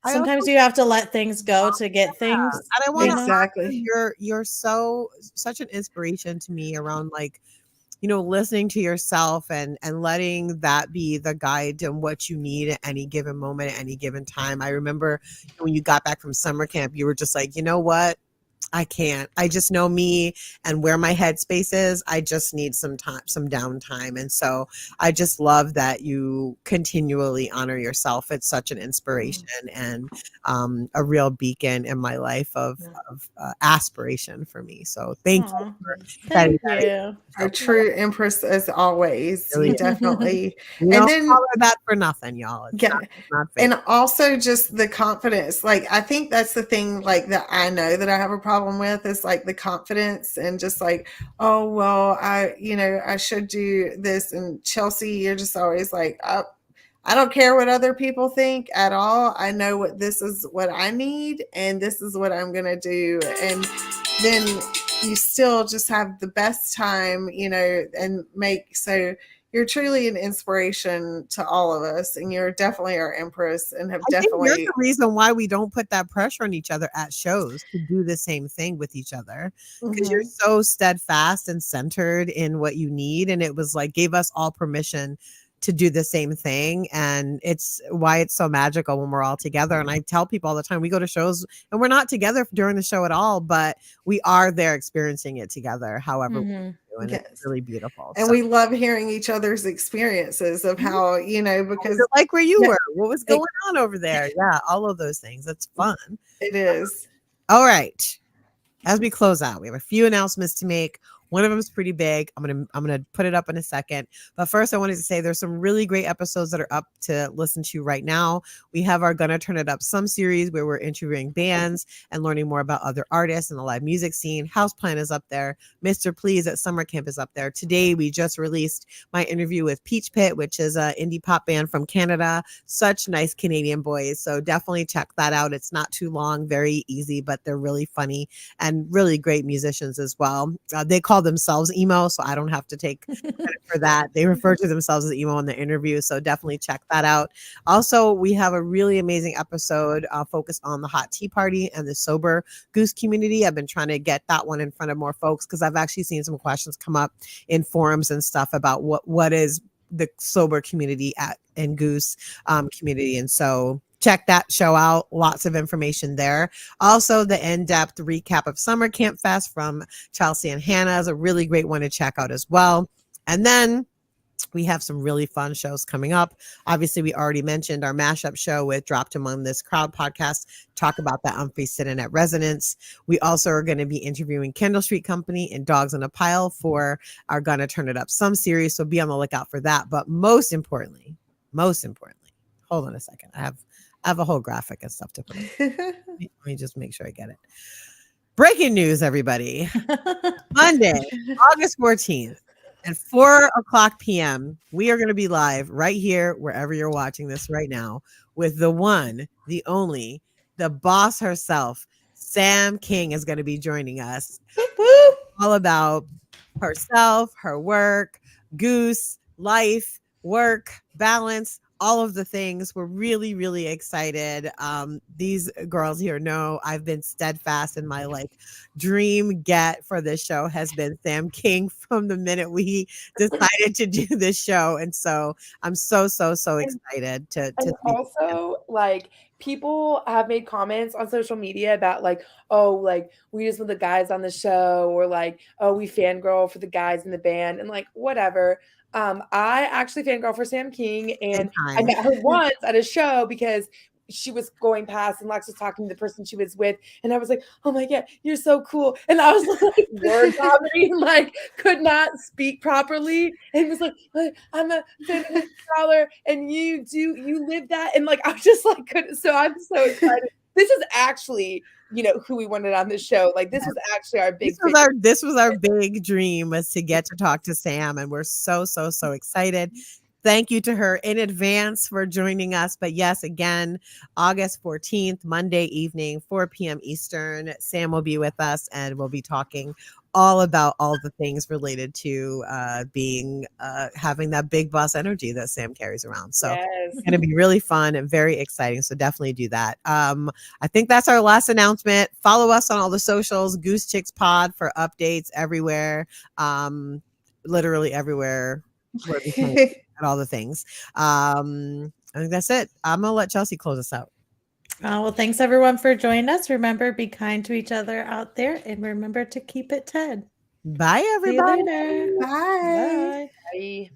sometimes you have to let things go to get things. And I want exactly. You're such an inspiration to me around like, listening to yourself and letting that be the guide to what you need at any given moment, at any given time. I remember when you got back from summer camp, you were just like, you know what? I can't. I just know me and where my headspace is. I just need some time, some downtime. And so I just love that you continually honor yourself. It's such an inspiration and a real beacon in my life of aspiration for me. So thank you Aw, for thank setting that you. Our true empress as always. Really You is. definitely. You And don't then follow that for nothing, y'all. It's yeah. not fake. And also just the confidence. Like I think that's the thing like that I know that I have a problem with is like the confidence and just like, oh well, I should do this. And Chelsea, you're just always like, I don't care what other people think at all. I know this is what I need and this is what I'm gonna do. And then you still just have the best time, and you're truly an inspiration to all of us, and you're definitely our empress and have I think you're definitely the reason why we don't put that pressure on each other at shows to do the same thing with each other because you're so steadfast and centered in what you need. And it was like gave us all permission to do the same thing. And it's why it's so magical when we're all together. And I tell people all the time, we go to shows and we're not together during the show at all, but we are there experiencing it together, however we do. And it's Yes. really beautiful. And So, we love hearing each other's experiences of how, what was because it like where you Yeah. were? What was going on over there? Yeah, all of those things. It's fun. it is. All right. As we close out, we have a few announcements to make. One of them is pretty big. I'm gonna put it up in a second. But first, I wanted to say there's some really great episodes that are up to listen to right now. We have our Gonna Turn It Up Some series where we're interviewing bands and learning more about other artists in the live music scene. Houseplant is up there. Mr. Please at Summer Camp is up there. Today, we just released my interview with Peach Pit, which is an indie pop band from Canada. Such nice Canadian boys. So definitely check that out. It's not too long, very easy, but they're really funny and really great musicians as well. They call themselves emo, so I don't have to take credit for that. They refer to themselves as emo in the interview, so definitely check that out. Also, we have a really amazing episode focused on the hot tea party and the sober Goose community. I've been trying to get that one in front of more folks because I've actually seen some questions come up in forums and stuff about what is the sober community in Goose community. And so check that show out. Lots of information there. Also, the in-depth recap of Summer Camp Fest from Chelsea and Hannah is a really great one to check out as well. And then we have some really fun shows coming up. Obviously, we already mentioned our mashup show with Dropped Among This Crowd podcast, talk about that Umphrey sit-in at Resonance. We also are going to be interviewing Kendall Street Company and Dogs in a Pile for our Gonna Turn It Up Some series, so be on the lookout for that. But most importantly, hold on a second. I have a whole graphic and stuff to put in. Let me just make sure I get it. Breaking news, everybody. Monday, August 14th. At 4:00 p.m., we are going to be live right here, wherever you're watching this right now, with the one, the only, the boss herself. Sam King is going to be joining us. All about herself, her work, Goose, life, work, balance, all of the things. We're really, really excited. These girls here know I've been steadfast in my dream get for this show has been Sam King from the minute we decided to do this show. And so I'm so excited to And also, like, people have made comments on social media about oh, we just want the guys on the show, or oh, we fangirl for the guys in the band, and whatever. I actually fangirl for Sam King, and I met her once at a show because she was going past and Lex was talking to the person she was with, and I was like, oh my God, you're so cool. And I was word vomiting, could not speak properly, and was I'm a feminist scholar, and you live that, and I was just couldn't. So I'm so excited. This is actually who we wanted on the show. This was actually our big this was our big dream, was to get to talk to Sam, and we're so excited. Thank you to her in advance for joining us. But yes, again, August 14th, Monday evening, 4 p.m. Eastern, Sam will be with us and we'll be talking all about all the things related to having that big boss energy that Sam carries around. So it's going to be really fun and very exciting. So definitely do that. I think that's our last announcement. Follow us on all the socials, Goose Chicks Pod, for updates everywhere. Literally everywhere. Where we can, and all the things. I think that's it. I'm gonna let Chelsea close us out. Well, thanks everyone for joining us. Remember, be kind to each other out there, and remember to keep it 10. Bye, See you everybody. later. Bye. Bye. Bye.